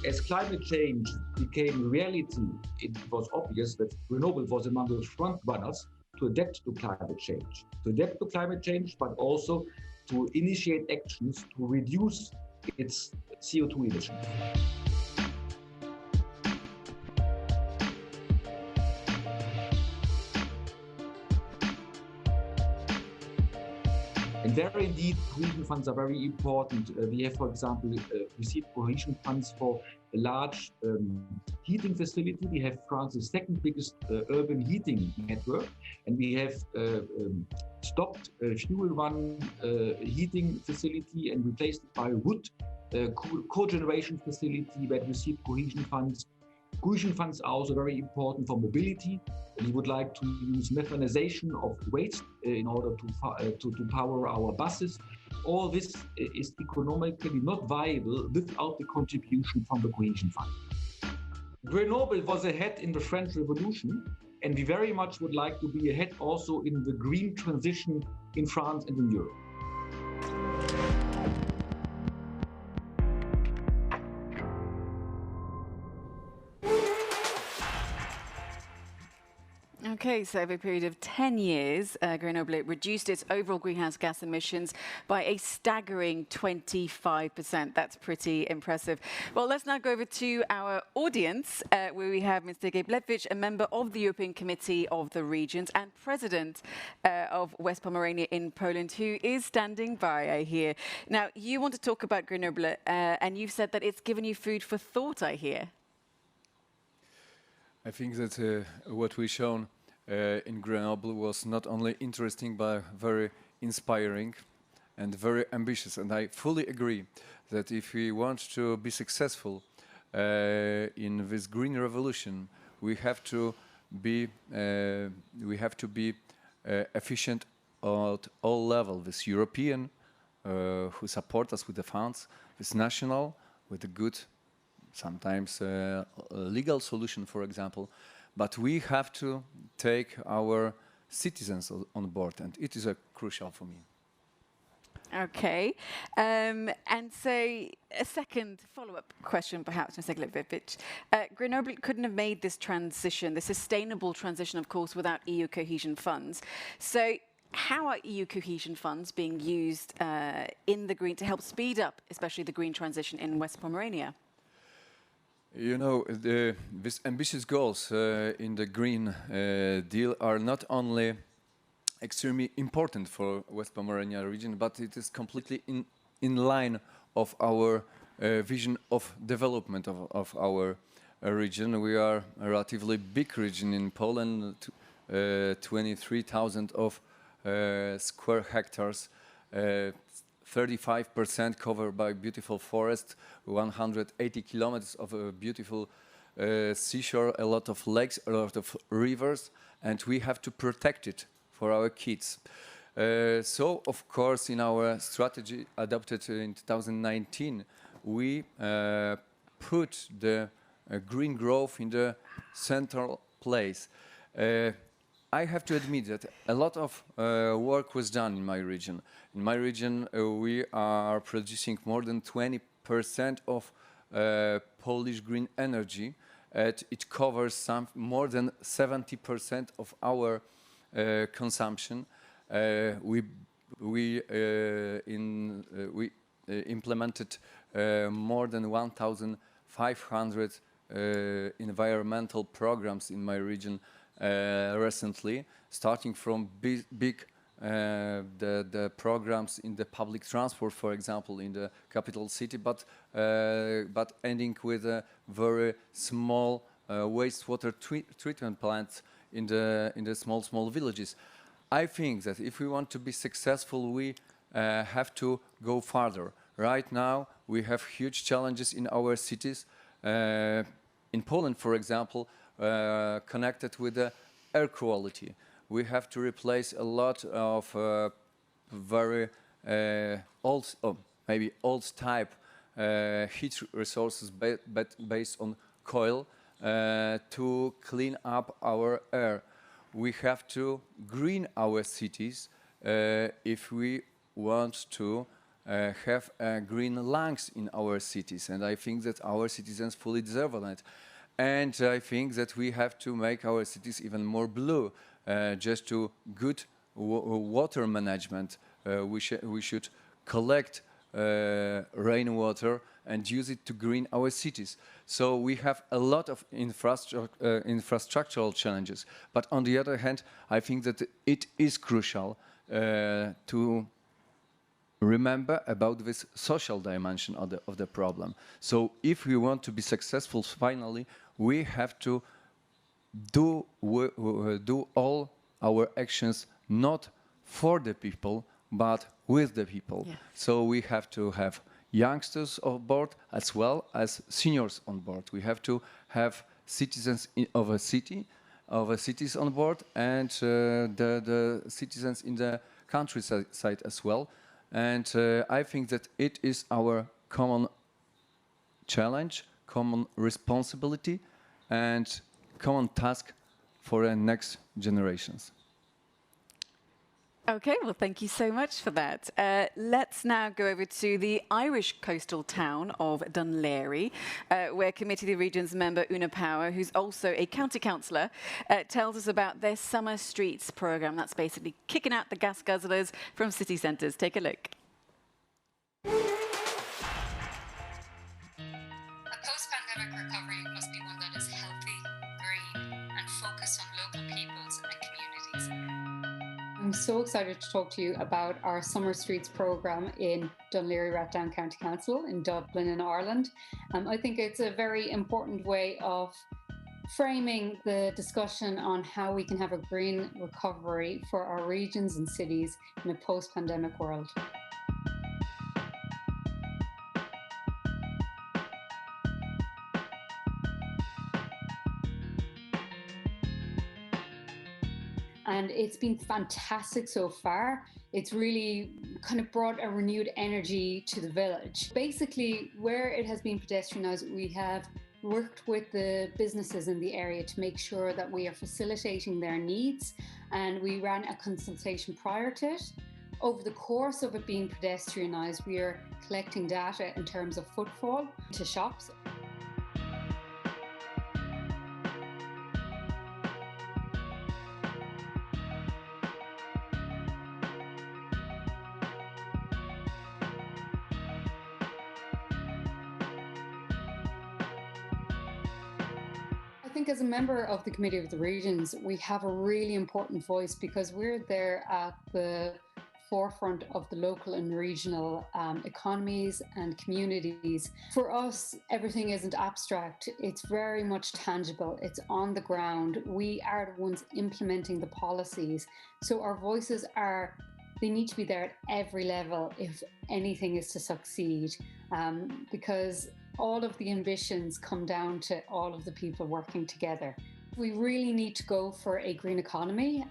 As climate change became reality, it was obvious that Grenoble was among the front runners to adapt to climate change. To adapt to climate change, but also to initiate actions to reduce its CO2 emissions. And there indeed, cohesion funds are very important. We have, for example, received cohesion funds for a large heating facility. We have France's second biggest urban heating network, and we have stopped a fuel one heating facility and replaced it by a wood cogeneration facility that received cohesion funds. Cohesion funds are also very important for mobility. We would like to use methanization of waste in order to power our buses. All this is economically not viable without the contribution from the cohesion fund. Grenoble was ahead in the French Revolution, and we very much would like to be ahead also in the green transition in France and in Europe. Okay, so over a period of 10 years, Grenoble reduced its overall greenhouse gas emissions by a staggering 25%. That's pretty impressive. Well, let's now go over to our audience, where we have Mr. Gablewicz, a member of the European Committee of the Regions and president of West Pomerania in Poland, who is standing by, I hear. Now, you want to talk about Grenoble, and you've said that it's given you food for thought, I hear. I think that what we've shown in Grenoble was not only interesting but very inspiring and very ambitious. And I fully agree that if we want to be successful in this green revolution, we have to be efficient at all levels. This European, who support us with the funds, this national, with the good, sometimes a legal solution, for example, but we have to take our citizens on board, and it is crucial for me. Okay, and so a second follow-up question, perhaps, Mr. Gablewicz. Grenoble couldn't have made this transition, the sustainable transition, of course, without EU cohesion funds. So how are EU cohesion funds being used in the green to help speed up, especially the green transition in West Pomerania? You know, these ambitious goals in the Green Deal are not only extremely important for West Pomerania region, but it is completely in line of our vision of development of our region. We are a relatively big region in Poland, 23,000 of square hectares, 35% covered by beautiful forest, 180 kilometers of a beautiful seashore, a lot of lakes, a lot of rivers, and we have to protect it for our kids. So, of course, in our strategy adopted in 2019, we put the green growth in the central place. I have to admit that a lot of work was done in my region. In my region, we are producing more than 20% of Polish green energy. It covers more than 70% of our consumption. We implemented more than 1,500 environmental programs in my region recently, starting from big the programs in the public transport, for example, in the capital city, but ending with a very small wastewater treatment plants in the small villages. I think that if we want to be successful, we have to go farther. Right now, we have huge challenges in our cities. In Poland, for example, connected with the air quality. We have to replace a lot of very old, maybe old type heat resources based on coal to clean up our air. We have to green our cities if we want to have green lungs in our cities, and I think that our citizens fully deserve that. And I think that we have to make our cities even more blue, just to good water management. We should collect rainwater and use it to green our cities. So we have a lot of infrastructural challenges. But on the other hand, I think that it is crucial to remember about this social dimension of the problem. So if we want to be successful finally, we have to do all our actions not for the people, but with the people. Yes. So we have to have youngsters on board as well as seniors on board. We have to have citizens of a cities on board, and the citizens in the countryside as well. And I think that it is our common challenge, common responsibility, and common task for the next generations. Okay, well, thank you so much for that. Let's now go over to the Irish coastal town of Dún Laoghaire, where Committee of the Regions member Una Power, who's also a county councillor, tells us about their Summer Streets programme. That's basically kicking out the gas guzzlers from city centres. Take a look. A post-pandemic recovery must be one that is healthy, green, and focused on local peoples and communities. I'm so excited to talk to you about our Summer Streets programme in Dún Laoghaire Rathdown County Council in Dublin in Ireland. I think it's a very important way of framing the discussion on how we can have a green recovery for our regions and cities in a post-pandemic world. And it's been fantastic so far. It's really kind of brought a renewed energy to the village. Basically, where it has been pedestrianised, we have worked with the businesses in the area to make sure that we are facilitating their needs, and we ran a consultation prior to it. Over the course of it being pedestrianised, we are collecting data in terms of footfall to shops. I think as a member of the Committee of the Regions, we have a really important voice because we're there at the forefront of the local and regional economies and communities. For us, everything isn't abstract. It's very much tangible. It's on the ground. We are the ones implementing the policies. So our voices they need to be there at every level if anything is to succeed, because all of the ambitions come down to all of the people working together. We really need to go for a green economy.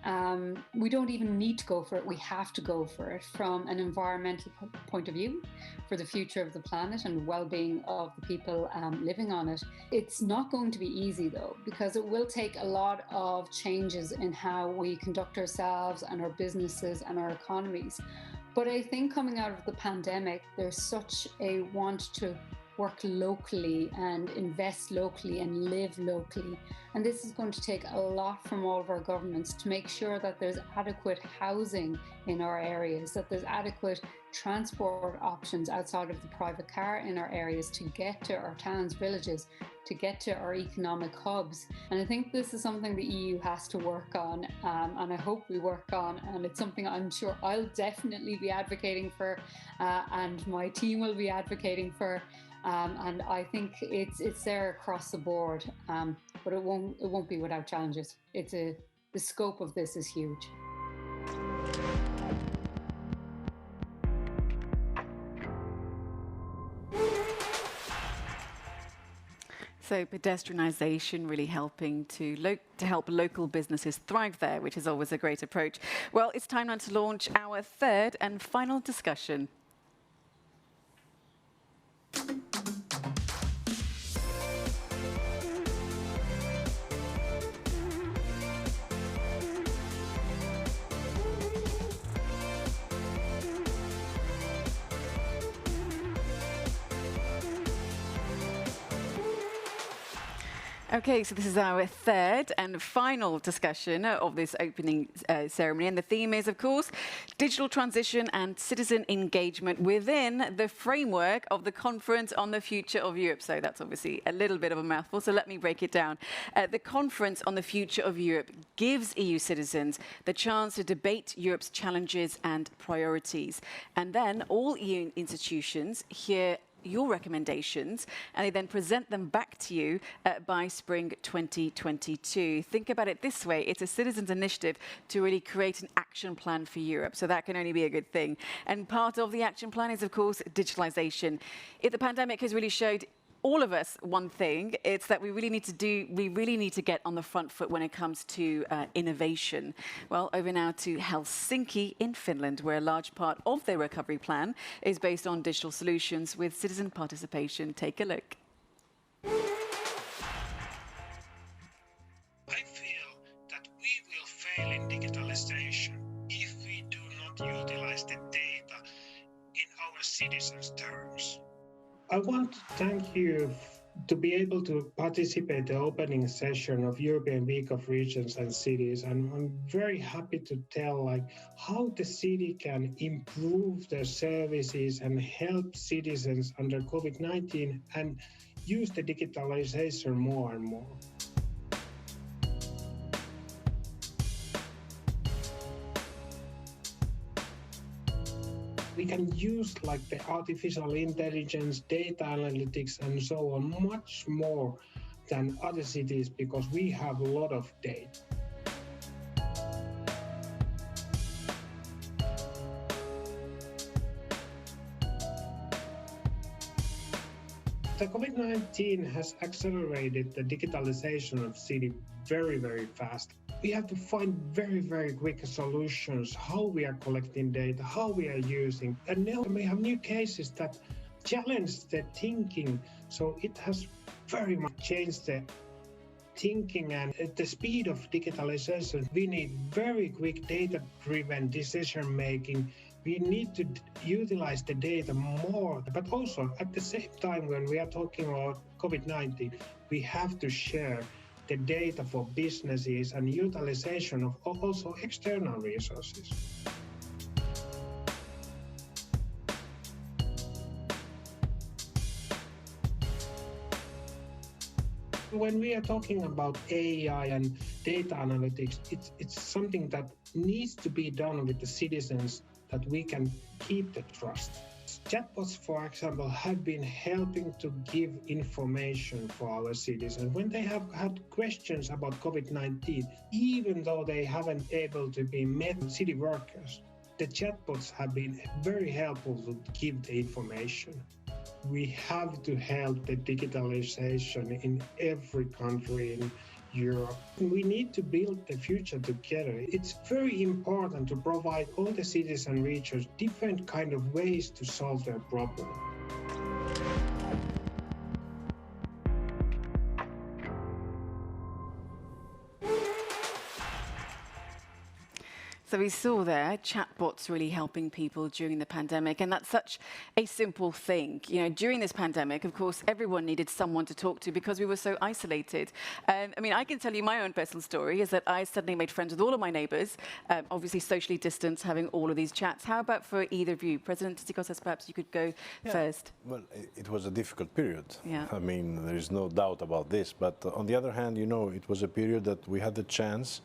We don't even need to go for it, we have to go for it from an environmental point of view for the future of the planet and well-being of the people living on it. It's not going to be easy though, because it will take a lot of changes in how we conduct ourselves and our businesses and our economies. But I think coming out of the pandemic, there's such a want to work locally and invest locally and live locally. And this is going to take a lot from all of our governments to make sure that there's adequate housing in our areas, that there's adequate transport options outside of the private car in our areas to get to our towns, villages, to get to our economic hubs. And I think this is something the EU has to work on, and I hope we work on, and it's something I'm sure I'll definitely be advocating for, and my team will be advocating for. And I think it's there across the board, but it won't be without challenges. The scope of this is huge. So pedestrianisation really helping to help local businesses thrive there, which is always a great approach. Well, it's time now to launch our third and final discussion. Okay, so this is our third and final discussion of this opening ceremony. And the theme is, of course, digital transition and citizen engagement within the framework of the Conference on the Future of Europe. So that's obviously a little bit of a mouthful, so let me break it down. The Conference on the Future of Europe gives EU citizens the chance to debate Europe's challenges and priorities. And then all EU institutions hear your recommendations, and they then present them back to you by spring 2022. Think about it this way. It's a citizens' initiative to really create an action plan for Europe. So that can only be a good thing. And part of the action plan is, of course, digitalization. If the pandemic has really showed all of us one thing, it's that we really need to get on the front foot when it comes to innovation. Well, over now to Helsinki in Finland, where a large part of their recovery plan is based on digital solutions with citizen participation. Take a look. I feel that we will fail in digitalization if we do not utilize the data in our citizens' terms. I want to thank you to be able to participate in the opening session of European Week of Regions and Cities. And I'm very happy to tell how the city can improve their services and help citizens under COVID-19 and use the digitalization more and more. We can use the artificial intelligence, data analytics, and so on much more than other cities because we have a lot of data. The COVID-19 has accelerated the digitalization of city very, very fast. We have to find very, very quick solutions, how we are collecting data, how we are using. And now we have new cases that challenge the thinking. So it has very much changed the thinking and the speed of digitalization. We need very quick data-driven decision-making. We need to utilize the data more, but also at the same time when we are talking about COVID-19, we have to share the data for businesses and utilization of also external resources. When we are talking about AI and data analytics, it's something that needs to be done with the citizens that we can keep the trust. Chatbots, for example, have been helping to give information for our citizens. When they have had questions about COVID-19, even though they haven't able to be met with city workers, the chatbots have been very helpful to give the information. We have to help the digitalization in every country in Europe. We need to build the future together. It's very important to provide all the cities and regions different kind of ways to solve their problem. So we saw there chatbots really helping people during the pandemic, and that's such a simple thing. You know, during this pandemic, of course, everyone needed someone to talk to because we were so isolated. I mean, I can tell you my own personal story is that I suddenly made friends with all of my neighbours, obviously socially distanced, having all of these chats. How about for either of you? President Tsikosas, perhaps you could go first. Well, it was a difficult period. Yeah. I mean, there is no doubt about this. But on the other hand, you know, it was a period that we had the chance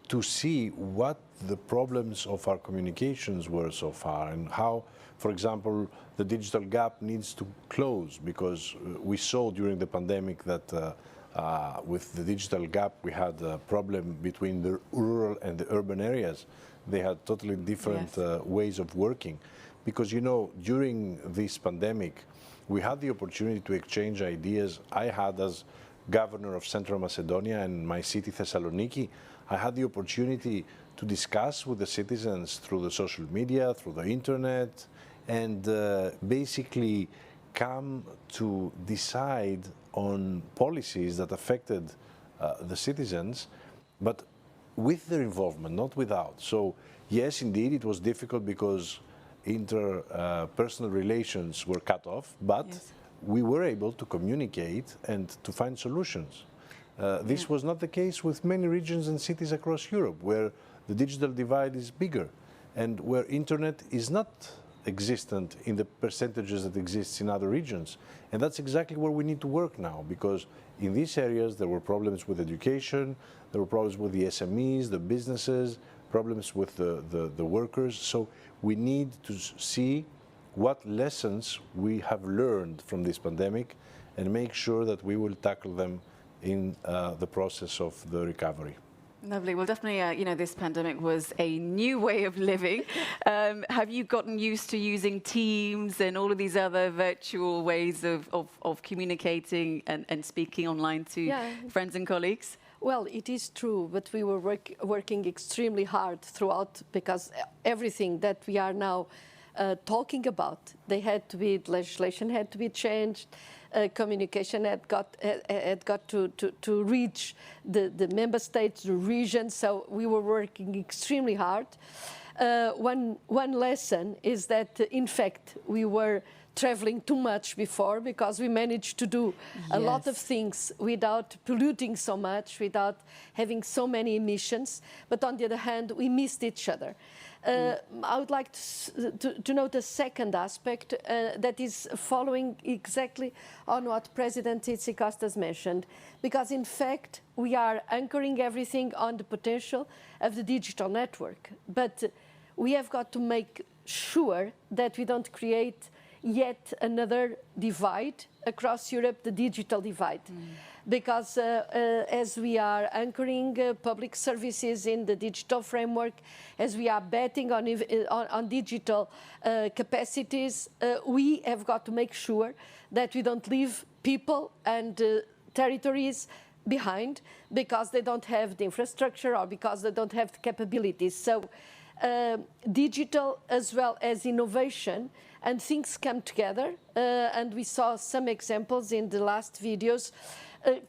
to see what the problems of our communications were so far and how, for example, the digital gap needs to close, because we saw during the pandemic that with the digital gap we had a problem between the rural and the urban areas. They had totally different ways of working, because, you know, during this pandemic we had the opportunity to exchange ideas. I had, as governor of Central Macedonia and my city Thessaloniki, I had the opportunity to discuss with the citizens through the social media, through the internet, and basically come to decide on policies that affected the citizens, but with their involvement, not without. So yes, indeed, it was difficult because interpersonal relations were cut off, but we were able to communicate and to find solutions. This was not the case with many regions and cities across Europe, where the digital divide is bigger and where internet is not existent in the percentages that exists in other regions. And that's exactly where we need to work now, because in these areas there were problems with education, there were problems with the SMEs, the businesses, problems with the workers. So we need to see what lessons we have learned from this pandemic and make sure that we will tackle them in the process of the recovery. Lovely. Well, definitely, you know, this pandemic was a new way of living. Have you gotten used to using Teams and all of these other virtual ways of communicating and speaking online to friends and colleagues? Well, it is true, but we were working extremely hard throughout, because everything that we are now talking about, legislation had to be changed. Communication had got to reach the member states, the regions, so we were working extremely hard. One lesson is that, in fact, we were traveling too much before, because we managed to do a lot of things without polluting so much, without having so many emissions. But on the other hand, we missed each other. I would like to note a second aspect that is following exactly on what President Tzitzikostas mentioned, because in fact we are anchoring everything on the potential of the digital network, but we have got to make sure that we don't create yet another divide across Europe, the digital divide. Because as we are anchoring public services in the digital framework, as we are betting on digital capacities, we have got to make sure that we don't leave people and territories behind because they don't have the infrastructure or because they don't have the capabilities. So digital as well as innovation and things come together, and we saw some examples in the last videos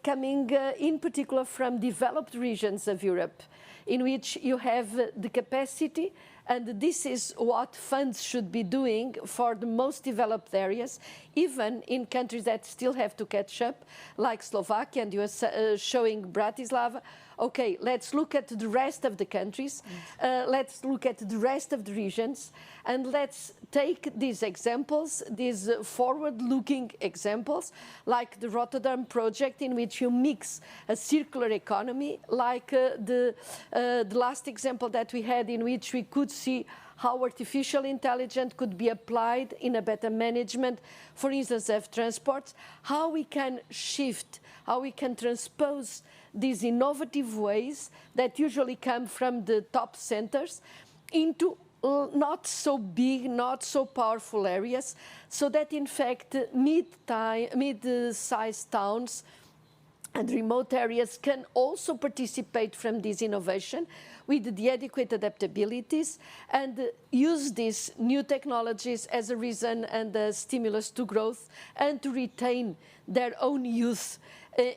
coming in particular from developed regions of Europe, in which you have the capacity, and this is what funds should be doing for the most developed areas, even in countries that still have to catch up, like Slovakia, and you are showing Bratislava. Okay, let's look at the rest of the countries, let's look at the rest of the regions, and let's take these examples, these forward-looking examples, like the Rotterdam project, in which you mix a circular economy, like the last example that we had, in which we could see how artificial intelligence could be applied in a better management, for instance, of transports, how we can shift, how we can transpose these innovative ways that usually come from the top centers into not so big, not so powerful areas, so that in fact mid-sized towns and remote areas can also participate from this innovation with the adequate adaptabilities and use these new technologies as a reason and a stimulus to growth and to retain their own youth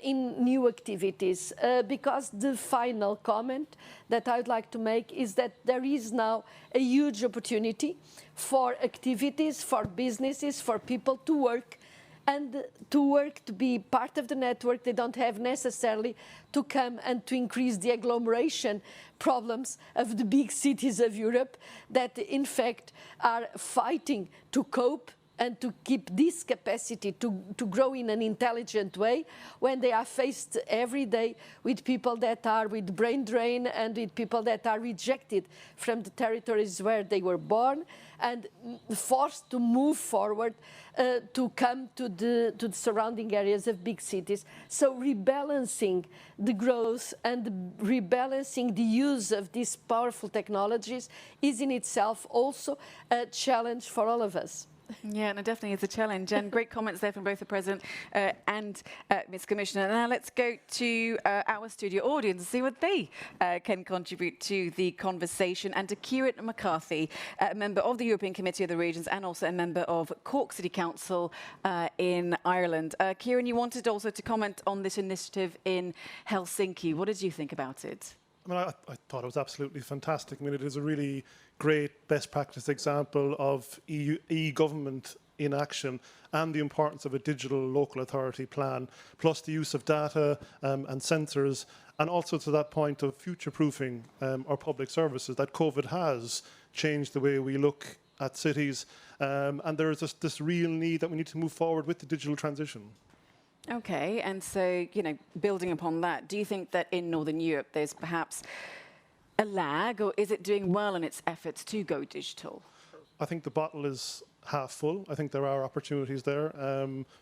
in new activities. Because the final comment that I would like to make is that there is now a huge opportunity for activities, for businesses, for people to work and to be part of the network. They don't have necessarily to come and to increase the agglomeration problems of the big cities of Europe that in fact are fighting to cope and to keep this capacity to grow in an intelligent way when they are faced every day with people that are with brain drain and with people that are rejected from the territories where they were born and forced to move forward to come to the surrounding areas of big cities. So rebalancing the growth and rebalancing the use of these powerful technologies is in itself also a challenge for all of us. Yeah, no, definitely is a challenge. And great comments there from both the President and Ms. Commissioner. Now let's go to our studio audience and see what they can contribute to the conversation. And to Kieran McCarthy, a member of the European Committee of the Regions and also a member of Cork City Council in Ireland. Kieran, you wanted also to comment on this initiative in Helsinki. What did you think about it? I mean, I thought it was absolutely fantastic. I mean, it is a really great best practice example of EU government in action, and the importance of a digital local authority plan, plus the use of data and sensors, and also to that point of future-proofing our public services, that COVID has changed the way we look at cities, and there is this real need that we need to move forward with the digital transition. Okay, and so, building upon that, do you think that in Northern Europe there's perhaps a lag, or is it doing well in its efforts to go digital? I think the bottle is half full. I think there are opportunities there.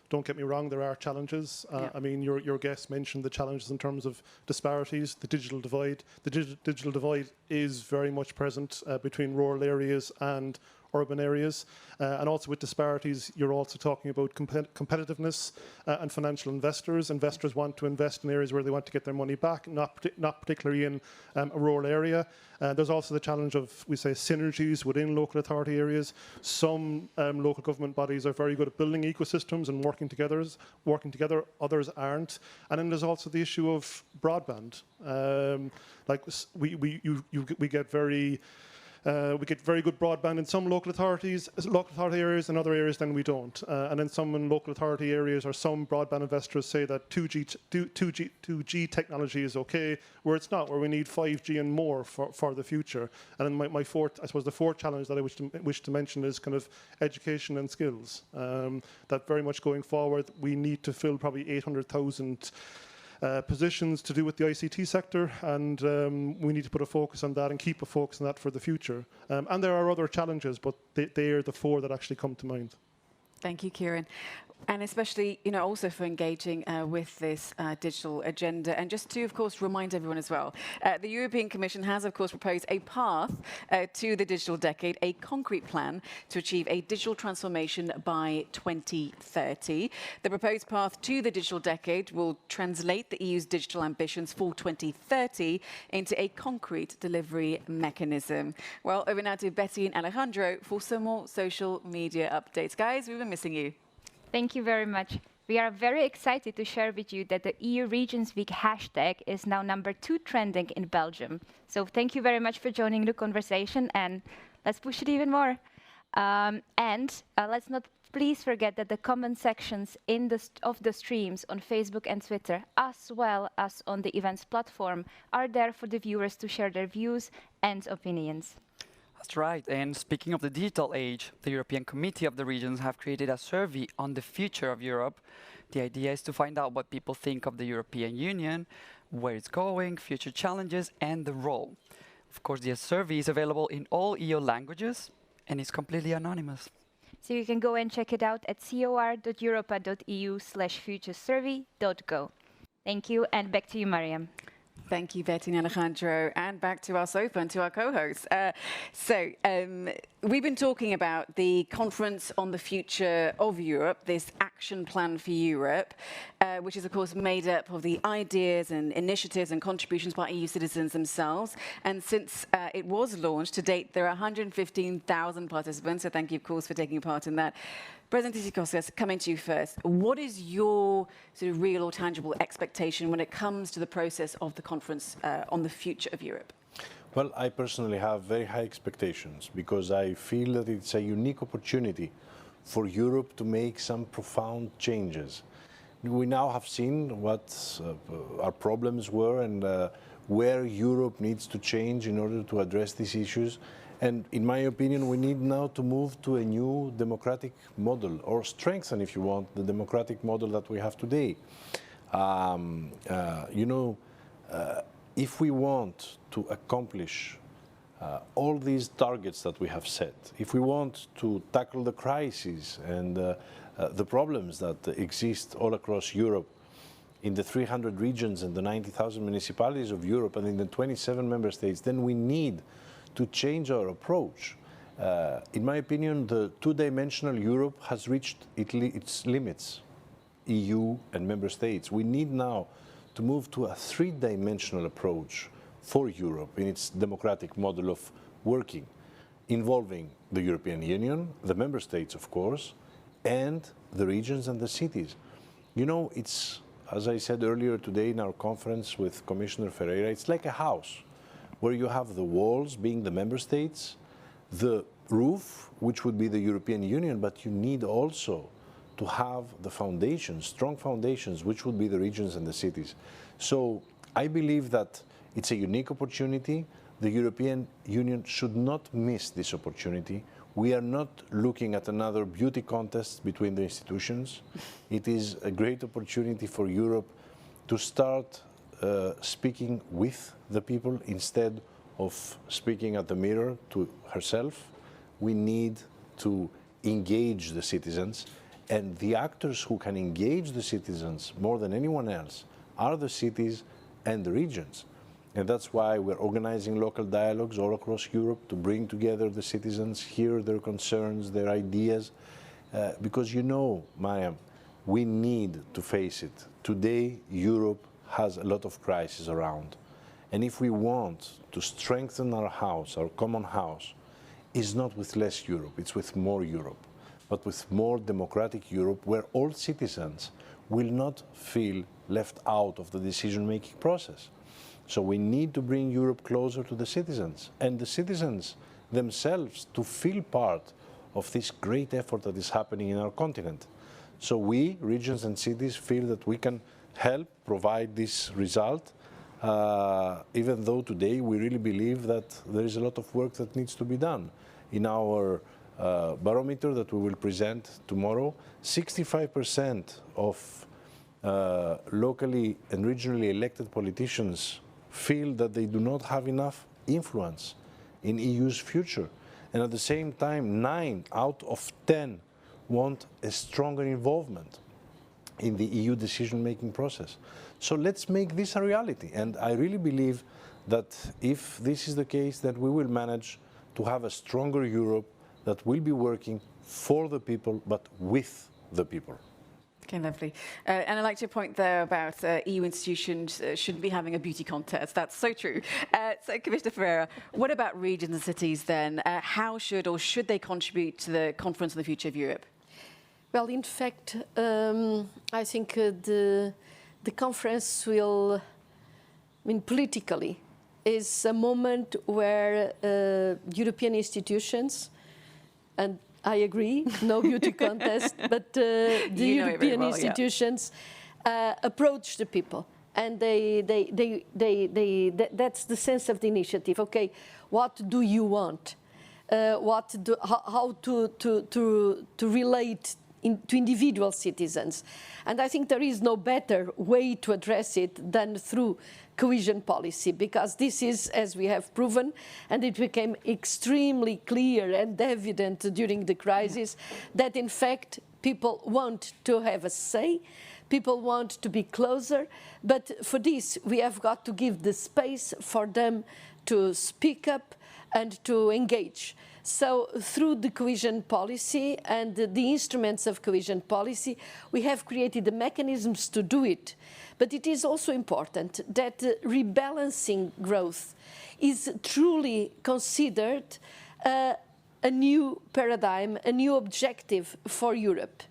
Don't get me wrong, there are challenges. I mean, your guest mentioned the challenges in terms of disparities, the digital divide. The digital divide is very much present between rural areas and urban areas. And also with disparities, you're also talking about competitiveness and financial investors. Investors want to invest in areas where they want to get their money back, not particularly in a rural area. There's also the challenge of, we say, synergies within local authority areas. Some local government bodies are very good at building ecosystems and working together, others aren't. And then there's also the issue of broadband. We get very good broadband in some local authority areas, and other areas then we don't. And then some in local authority areas or some broadband investors say that 2G technology is okay, where it's not, where we need 5G and more for the future. And then the fourth challenge that I wish to mention is kind of education and skills. That very much going forward, we need to fill probably 800,000 positions to do with the ICT sector, and we need to put a focus on that and keep a focus on that for the future. And there are other challenges, but they are the four that actually come to mind. Thank you, Kieran. And especially, also for engaging with this digital agenda. And just to, of course, remind everyone as well, the European Commission has, of course, proposed a path to the digital decade, a concrete plan to achieve a digital transformation by 2030. The proposed path to the digital decade will translate the EU's digital ambitions for 2030 into a concrete delivery mechanism. Well, over now to Betty and Alejandro for some more social media updates. Guys, we've been missing you. Thank you very much. We are very excited to share with you that the EU Regions Week hashtag is now #2 trending in Belgium. So thank you very much for joining the conversation, and let's push it even more. Let's not please forget that the comment sections of the streams on Facebook and Twitter, as well as on the events platform, are there for the viewers to share their views and opinions. That's right. And speaking of the digital age, the European Committee of the Regions have created a survey on the future of Europe. The idea is to find out what people think of the European Union, where it's going, future challenges, and the role. Of course, the survey is available in all EU languages, and it's completely anonymous. So you can go and check it out at cor.europa.eu/futuresurvey.go. Thank you, and back to you, Mariam. Thank you, Betty and Alejandro. And back to our sofa and to our co-hosts. We've been talking about the conference on the future of Europe, this action plan for Europe, which is, of course, made up of the ideas and initiatives and contributions by EU citizens themselves. And since it was launched, to date, there are 115,000 participants. So thank you, of course, for taking part in that. President Tsikoskas, coming to you first. What is your sort of real or tangible expectation when it comes to the process of the conference on the future of Europe? Well, I personally have very high expectations because I feel that it's a unique opportunity for Europe to make some profound changes. We now have seen what our problems were and where Europe needs to change in order to address these issues. And in my opinion, we need now to move to a new democratic model, or strengthen, if you want, the democratic model that we have today. If we want to accomplish all these targets that we have set, if we want to tackle the crises and the problems that exist all across Europe, in the 300 regions and the 90,000 municipalities of Europe and in the 27 member states, then we need to change our approach. In my opinion, the two-dimensional Europe has reached its limits, EU and member states. We need now to move to a three-dimensional approach for Europe in its democratic model of working, involving the European Union, the member states, of course, and the regions and the cities. It's, as I said earlier today in our conference with Commissioner Ferreira, it's like a house where you have the walls being the member states, the roof, which would be the European Union, but you need also to have the foundations, strong foundations, which would be the regions and the cities. So I believe that it's a unique opportunity. The European Union should not miss this opportunity. We are not looking at another beauty contest between the institutions. It is a great opportunity for Europe to start speaking with the people instead of speaking at the mirror to herself. We need to engage the citizens, and the actors who can engage the citizens more than anyone else are the cities and the regions. And that's why we're organizing local dialogues all across Europe to bring together the citizens, hear their concerns, their ideas, because you know, Mariam, we need to face it. Today, Europe has a lot of crises around. And if we want to strengthen our house, our common house, it's not with less Europe, it's with more Europe, but with more democratic Europe where all citizens will not feel left out of the decision-making process. So we need to bring Europe closer to the citizens, and the citizens themselves to feel part of this great effort that is happening in our continent. So we, regions and cities, feel that we can help provide this result, even though today we really believe that there is a lot of work that needs to be done. In our barometer that we will present tomorrow, 65% of locally and regionally elected politicians feel that they do not have enough influence in EU's future. And at the same time, 9 out of 10 want a stronger involvement in the EU decision-making process. So let's make this a reality. And I really believe that if this is the case, then we will manage to have a stronger Europe that will be working for the people, but with the people. Okay, lovely. And I'd like to point there about EU institutions shouldn't be having a beauty contest. That's so true. So, Commissioner Ferreira, what about regions and cities then? How should or should they contribute to the Conference on the Future of Europe? Well, in fact, I think the conference will, politically, is a moment where European institutions, and I agree, no beauty contest, but the European institutions approach the people, and that's the sense of the initiative. Okay, what do you want? How to relate to individual citizens? And I think there is no better way to address it than through cohesion policy, because this is, as we have proven, and it became extremely clear and evident during the crisis, that in fact people want to have a say, people want to be closer, but for this we have got to give the space for them to speak up and to engage. So through the cohesion policy and the instruments of cohesion policy, we have created the mechanisms to do it. But it is also important that rebalancing growth is truly considered a new paradigm, a new objective for Europe.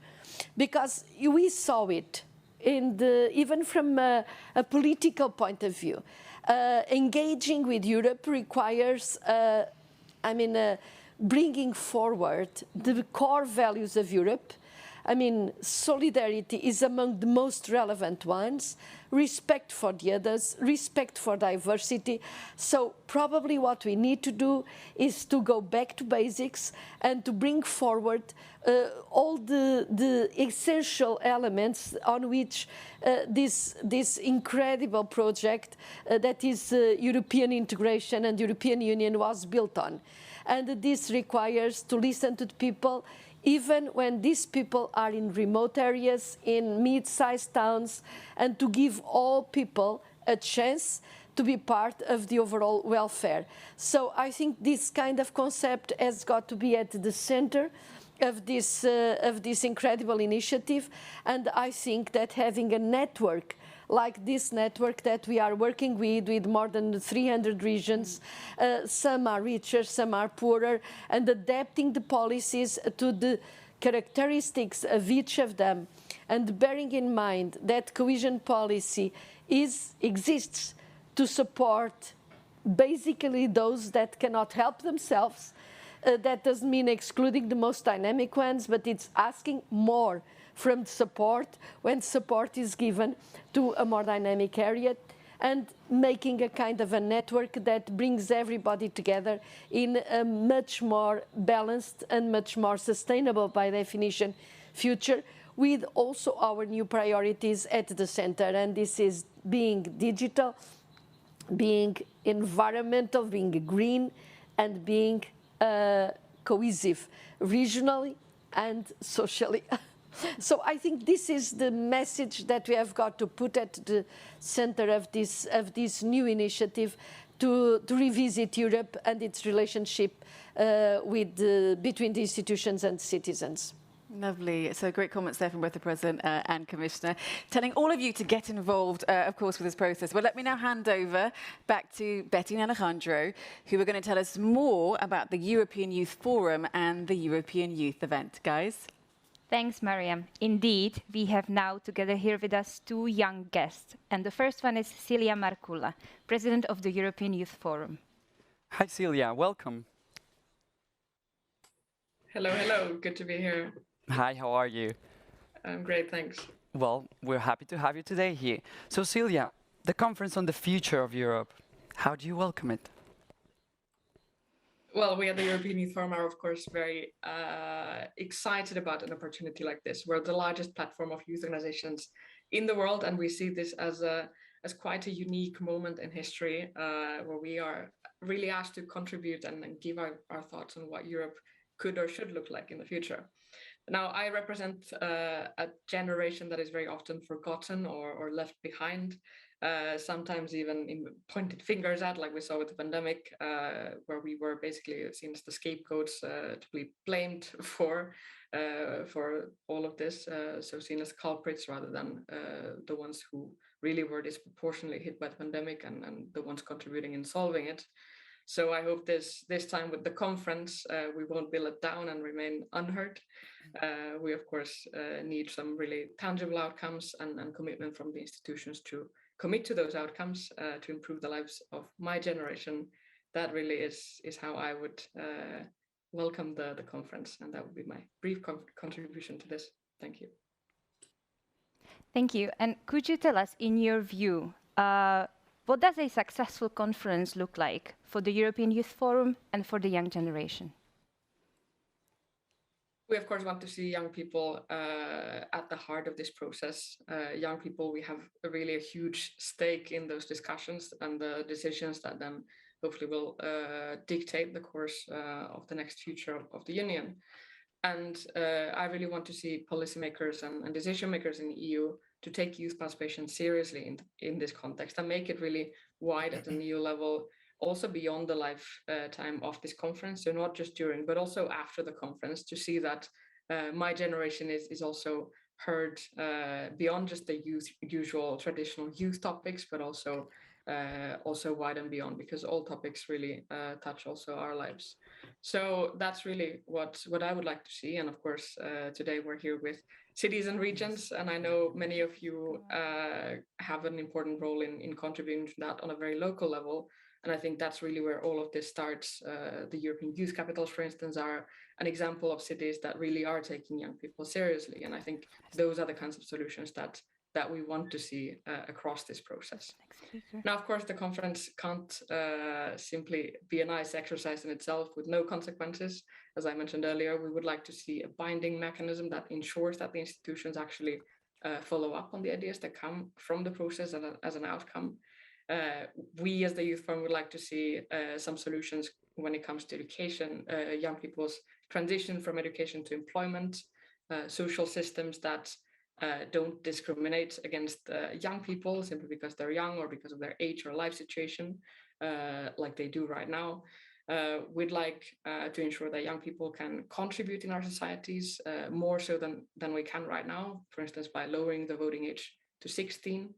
Because we saw it even from a political point of view. Engaging with Europe requires bringing forward the core values of Europe. Solidarity is among the most relevant ones, respect for the others, respect for diversity. So probably what we need to do is to go back to basics and to bring forward all the essential elements on which this incredible project that is European integration and European Union was built on. And this requires to listen to the people, even when these people are in remote areas, in mid-sized towns, and to give all people a chance to be part of the overall welfare. So I think this kind of concept has got to be at the center of this incredible initiative, and I think that having a network like this network that we are working with more than 300 regions. Some are richer, some are poorer, and adapting the policies to the characteristics of each of them, and bearing in mind that cohesion policy exists to support basically those that cannot help themselves, That doesn't mean excluding the most dynamic ones, but it's asking more from support when support is given to a more dynamic area, and making a kind of a network that brings everybody together in a much more balanced and much more sustainable, by definition, future, with also our new priorities at the center. And this is being digital, being environmental, being green, and being cohesive regionally and socially. So I think this is the message that we have got to put at the center of this new initiative to revisit Europe and its relationship between the institutions and citizens. Lovely. So great comments there from both the President and Commissioner, telling all of you to get involved, of course, with this process. But let me now hand over back to Betty and Alejandro, who are going to tell us more about the European Youth Forum and the European Youth Event. Guys? Thanks, Mariam. Indeed, we have now together here with us two young guests. And the first one is Celia Marcula, President of the European Youth Forum. Hi, Celia. Welcome. Hello, hello. Good to be here. Hi, how are you? I'm great, thanks. Well, we're happy to have you today here. So, Celia, the conference on the future of Europe, how do you welcome it? Well, we at the European Youth Forum are, of course, very excited about an opportunity like this. We're the largest platform of youth organizations in the world, and we see this as quite a unique moment in history where we are really asked to contribute and give our thoughts on what Europe could or should look like in the future. Now, I represent a generation that is very often forgotten or left behind. Sometimes even pointed fingers at, like we saw with the pandemic, where we were basically seen as the scapegoats to be blamed for all of this, so seen as culprits rather than the ones who really were disproportionately hit by the pandemic and the ones contributing in solving it. So I hope this time with the conference, we won't be let down and remain unheard. We, of course, need some really tangible outcomes and commitment from the institutions to commit to those outcomes to improve the lives of my generation. That really is how I would welcome the conference, and that would be my brief contribution to this. Thank you. Thank you. And could you tell us, in your view, what does a successful conference look like for the European Youth Forum and for the young generation? We, of course, want to see young people at the heart of this process. Young people, we have really a huge stake in those discussions and the decisions that then hopefully will dictate the course of the next future of the Union. And I really want to see policymakers and decision makers in the EU to take youth participation seriously in this context and make it really wide at an EU level, also beyond the lifetime of this conference. So not just during, but also after the conference, to see that my generation is also heard beyond just the usual traditional youth topics, but also wide and beyond, because all topics really touch also our lives. So that's really what I would like to see. And of course, today we're here with cities and regions, and I know many of you have an important role in contributing to that on a very local level. And I think that's really where all of this starts. The European youth capitals, for instance, are an example of cities that really are taking young people seriously. And I think those are the kinds of solutions that we want to see across this process. Now, of course, the conference can't simply be a nice exercise in itself with no consequences. As I mentioned earlier, we would like to see a binding mechanism that ensures that the institutions actually follow up on the ideas that come from the process as an outcome. We as the Youth Forum would like to see some solutions when it comes to education, young people's transition from education to employment, social systems that don't discriminate against young people simply because they're young or because of their age or life situation, like they do right now. We'd like to ensure that young people can contribute in our societies more so than we can right now, for instance, by lowering the voting age to 16.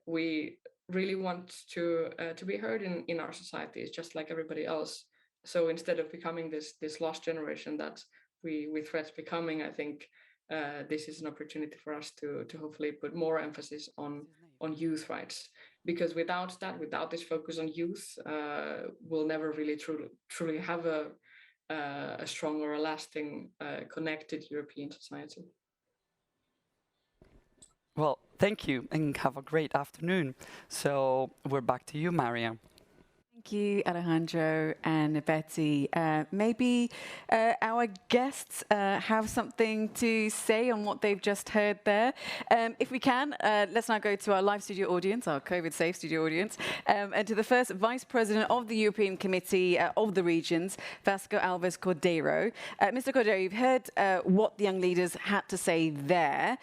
We really want to be heard in our societies, just like everybody else. So instead of becoming this lost generation that we threat becoming, I think this is an opportunity for us to hopefully put more emphasis on youth rights, because without this focus on youth, we'll never really truly have a stronger, a lasting, connected European society. Well, thank you and have a great afternoon. So we're back to you, Mariam. Thank you, Alejandro and Betty. Maybe our guests have something to say on what they've just heard there. If we can, let's now go to our live studio audience, our COVID-safe studio audience, and to the first Vice President of the European Committee of the Regions, Vasco Alves Cordeiro. Mr. Cordeiro, you've heard what the young leaders had to say there.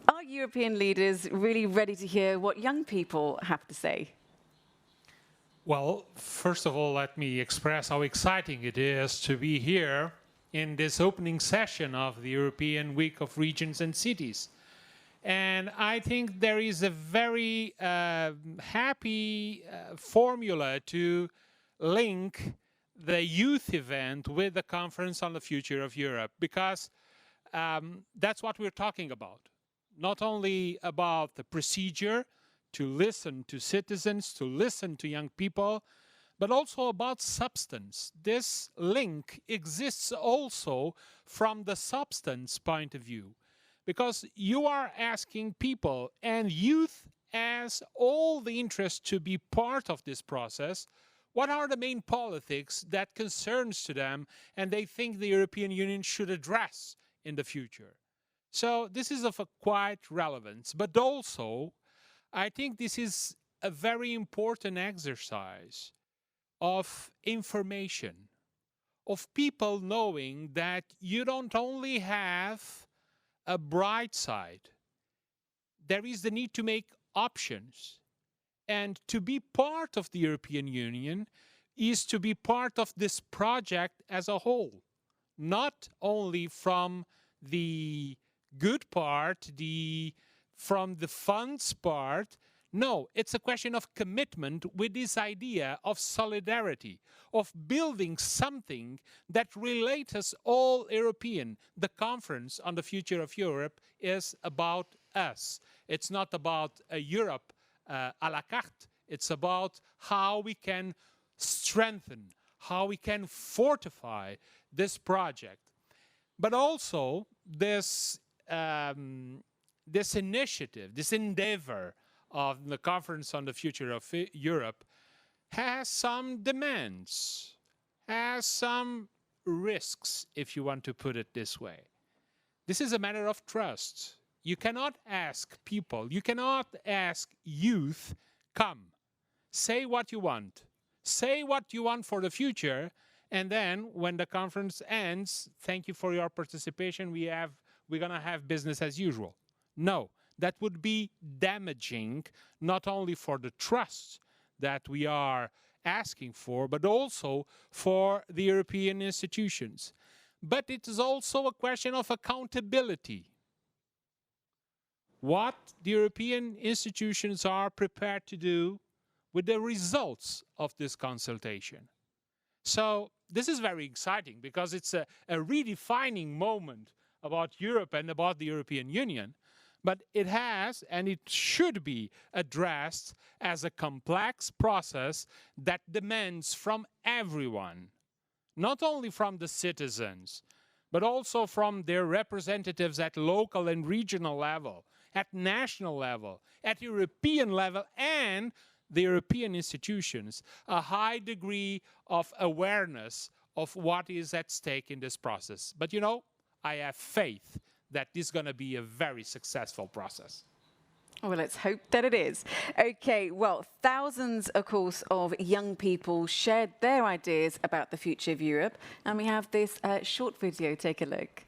Are European leaders really ready to hear what young people have to say? Well, first of all, let me express how exciting it is to be here in this opening session of the European Week of Regions and Cities. And I think there is a very happy formula to link the youth event with the Conference on the Future of Europe, because that's what we're talking about. Not only about the procedure, to listen to citizens, to listen to young people, but also about substance. This link exists also from the substance point of view, because you are asking people, and youth has all the interest to be part of this process, what are the main politics that concerns to them and they think the European Union should address in the future. So this is of a quite relevance, but also I think this is a very important exercise of information, of people knowing that you don't only have a bright side. There is the need to make options. And to be part of the European Union is to be part of this project as a whole, not only from the good part, from the funds part. No, it's a question of commitment with this idea of solidarity, of building something that relates us all European. The Conference on the Future of Europe is about us. It's not about a Europe à la carte. It's about how we can strengthen, how we can fortify this project. But also this initiative, this endeavor of the Conference on the Future of Europe has some demands, has some risks, if you want to put it this way. This is a matter of trust. You cannot ask people, you cannot ask youth, come, say what you want for the future, and then when the conference ends, thank you for your participation, we're going to have business as usual. No, that would be damaging, not only for the trust that we are asking for, but also for the European institutions. But it is also a question of accountability. What the European institutions are prepared to do with the results of this consultation. So this is very exciting because it's a redefining moment about Europe and about the European Union. But it has, and it should be addressed as a complex process that demands from everyone, not only from the citizens, but also from their representatives at local and regional level, at national level, at European level, and the European institutions, a high degree of awareness of what is at stake in this process. But you know, I have faith that this is going to be a very successful process. Well, let's hope that it is. Okay, well, thousands, of course, of young people shared their ideas about the future of Europe, and we have this short video. Take a look.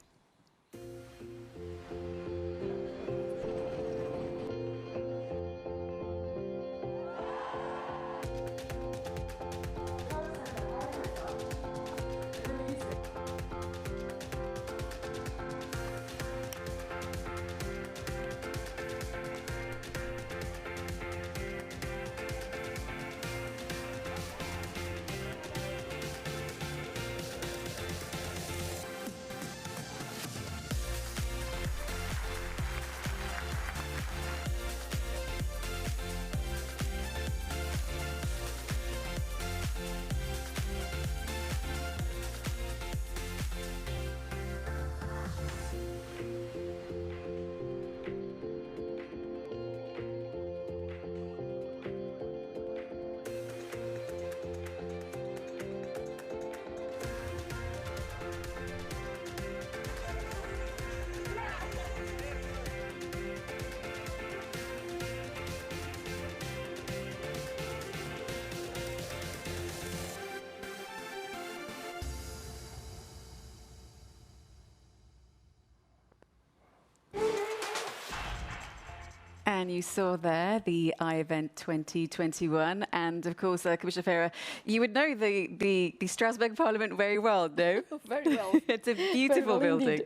And you saw there the iEvent 2021. And of course, Commissioner Ferreira, you would know the Strasbourg Parliament very well, no? Very well. It's a beautiful building.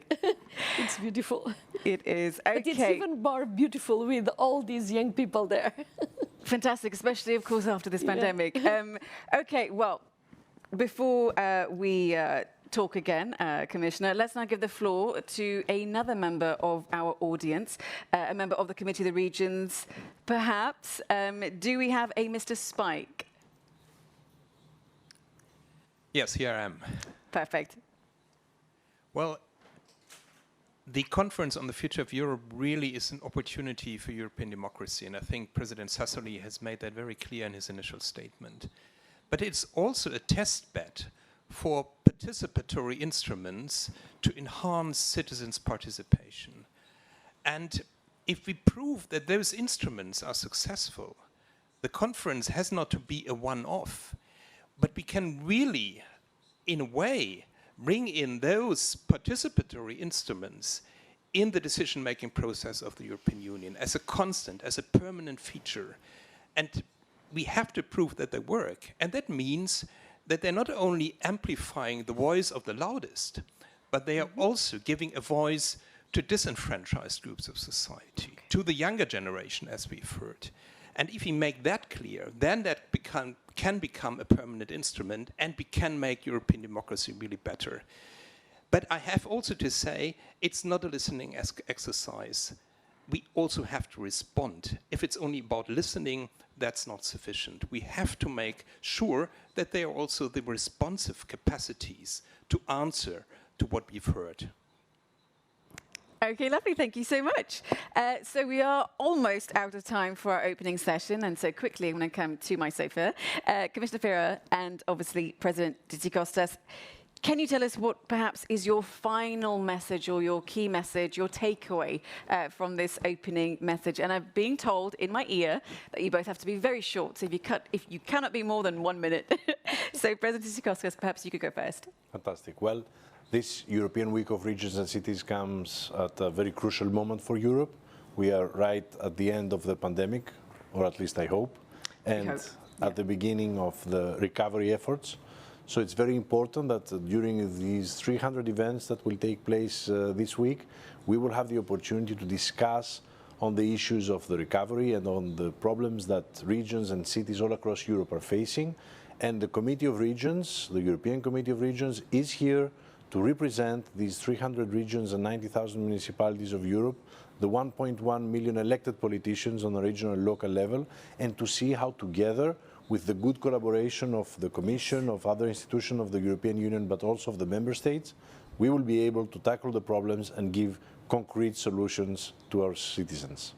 It's beautiful. It is. Okay. But it's even more beautiful with all these young people there. Fantastic, especially, of course, after this pandemic. Okay, well, before we talk again, Commissioner, let's now give the floor to another member of our audience, a member of the Committee of the Regions, perhaps. Do we have a Mr. Spike? Yes, here I am. Perfect. Well, the conference on the future of Europe really is an opportunity for European democracy, and I think President Sassoli has made that very clear in his initial statement. But it's also a test bed for participatory instruments to enhance citizens' participation. And if we prove that those instruments are successful, the conference has not to be a one-off, but we can really, in a way, bring in those participatory instruments in the decision-making process of the European Union as a constant, as a permanent feature. And we have to prove that they work. And that means that they're not only amplifying the voice of the loudest, but they are also giving a voice to disenfranchised groups of society, to the younger generation, as we've heard. And if we make that clear, then that can become a permanent instrument, and we can make European democracy really better. But I have also to say, it's not a listening exercise. We also have to respond. If it's only about listening, that's not sufficient. We have to make sure that there are also the responsive capacities to answer to what we've heard. Okay, lovely. Thank you so much. So we are almost out of time for our opening session, and so quickly I'm going to come to my sofa. Commissioner Ferreira and obviously President Tzitzikostas, can you tell us what perhaps is your final message or your key message, your takeaway from this opening message? And I'm being told in my ear that you both have to be very short, so if you cannot be more than 1 minute. So President Tzitzikostas, perhaps you could go first. Fantastic. Well, this European Week of Regions and Cities comes at a very crucial moment for Europe. We are right at the end of the pandemic, or at least I hope, and at the beginning of the recovery efforts. So it's very important that during these 300 events that will take place this week, we will have the opportunity to discuss on the issues of the recovery and on the problems that regions and cities all across Europe are facing. And the Committee of Regions, the European Committee of Regions, is here to represent these 300 regions and 90,000 municipalities of Europe, the 1.1 million elected politicians on a regional and local level, and to see how together, with the good collaboration of the Commission, of other institutions of the European Union, but also of the Member States, we will be able to tackle the problems and give concrete solutions to our citizens.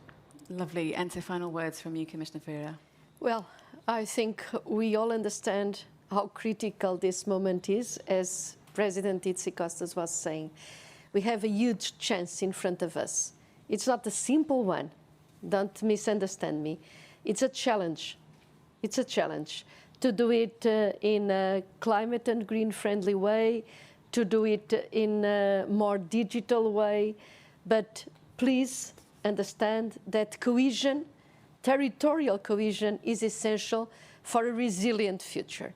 Lovely. And so final words from you, Commissioner Ferreira. Well, I think we all understand how critical this moment is, as President Tzitzikostas was saying. We have a huge chance in front of us. It's not a simple one. Don't misunderstand me. It's a challenge. It's a challenge to do it in a climate and green friendly way, to do it in a more digital way. But please understand that cohesion, territorial cohesion, is essential for a resilient future.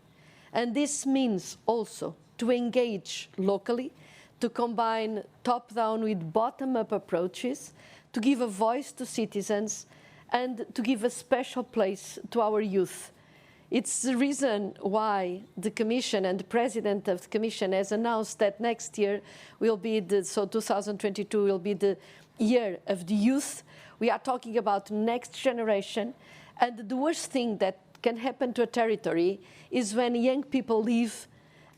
And this means also to engage locally, to combine top-down with bottom-up approaches, to give a voice to citizens, and to give a special place to our youth. It's the reason why the Commission and the President of the Commission has announced that next year will be 2022 will be the year of the youth. We are talking about next generation, and the worst thing that can happen to a territory is when young people leave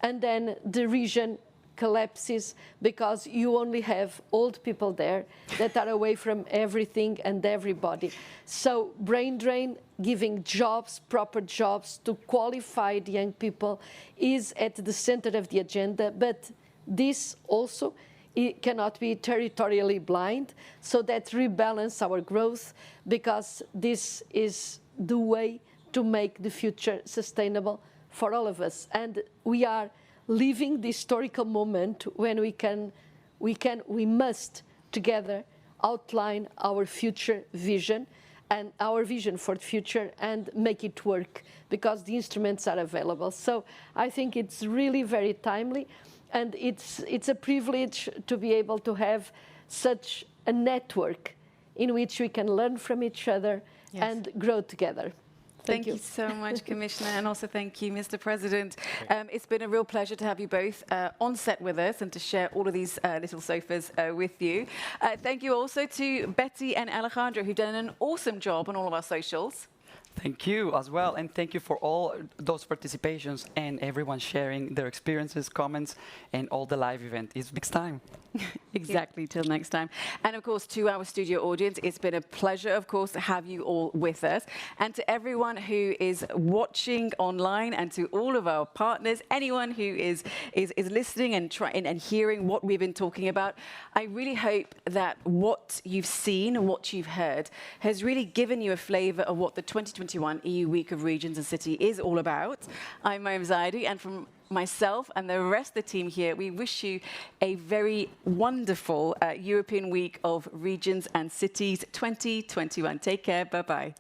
and then the region collapses because you only have old people there that are away from everything and everybody. So brain drain, giving jobs, proper jobs to qualified young people is at the center of the agenda, but this also it cannot be territorially blind, so that rebalance our growth, because this is the way to make the future sustainable for all of us. And we are living the historical moment when we must together outline our future vision. and our vision for the future and make it work, because the instruments are available. So I think it's really very timely, and it's a privilege to be able to have such a network in which we can learn from each other and grow together. Thank you so much, Commissioner, and also thank you, Mr. President. It's been a real pleasure to have you both on set with us and to share all of these little sofas with you. Thank you also to Betty and Alejandro, who've done an awesome job on all of our socials. Thank you as well, and thank you for all those participations and everyone sharing their experiences, comments, and all the live event. It's next time. Exactly, till next time. And of course, to our studio audience, it's been a pleasure, of course, to have you all with us. And to everyone who is watching online, and to all of our partners, anyone who is listening and hearing what we've been talking about, I really hope that what you've seen and what you've heard has really given you a flavour of what the 2021 EU Week of Regions and City is all about. I'm Mariam Zaidi, and from myself and the rest of the team here, we wish you a very wonderful European Week of Regions and Cities 2021. Take care. Bye-bye.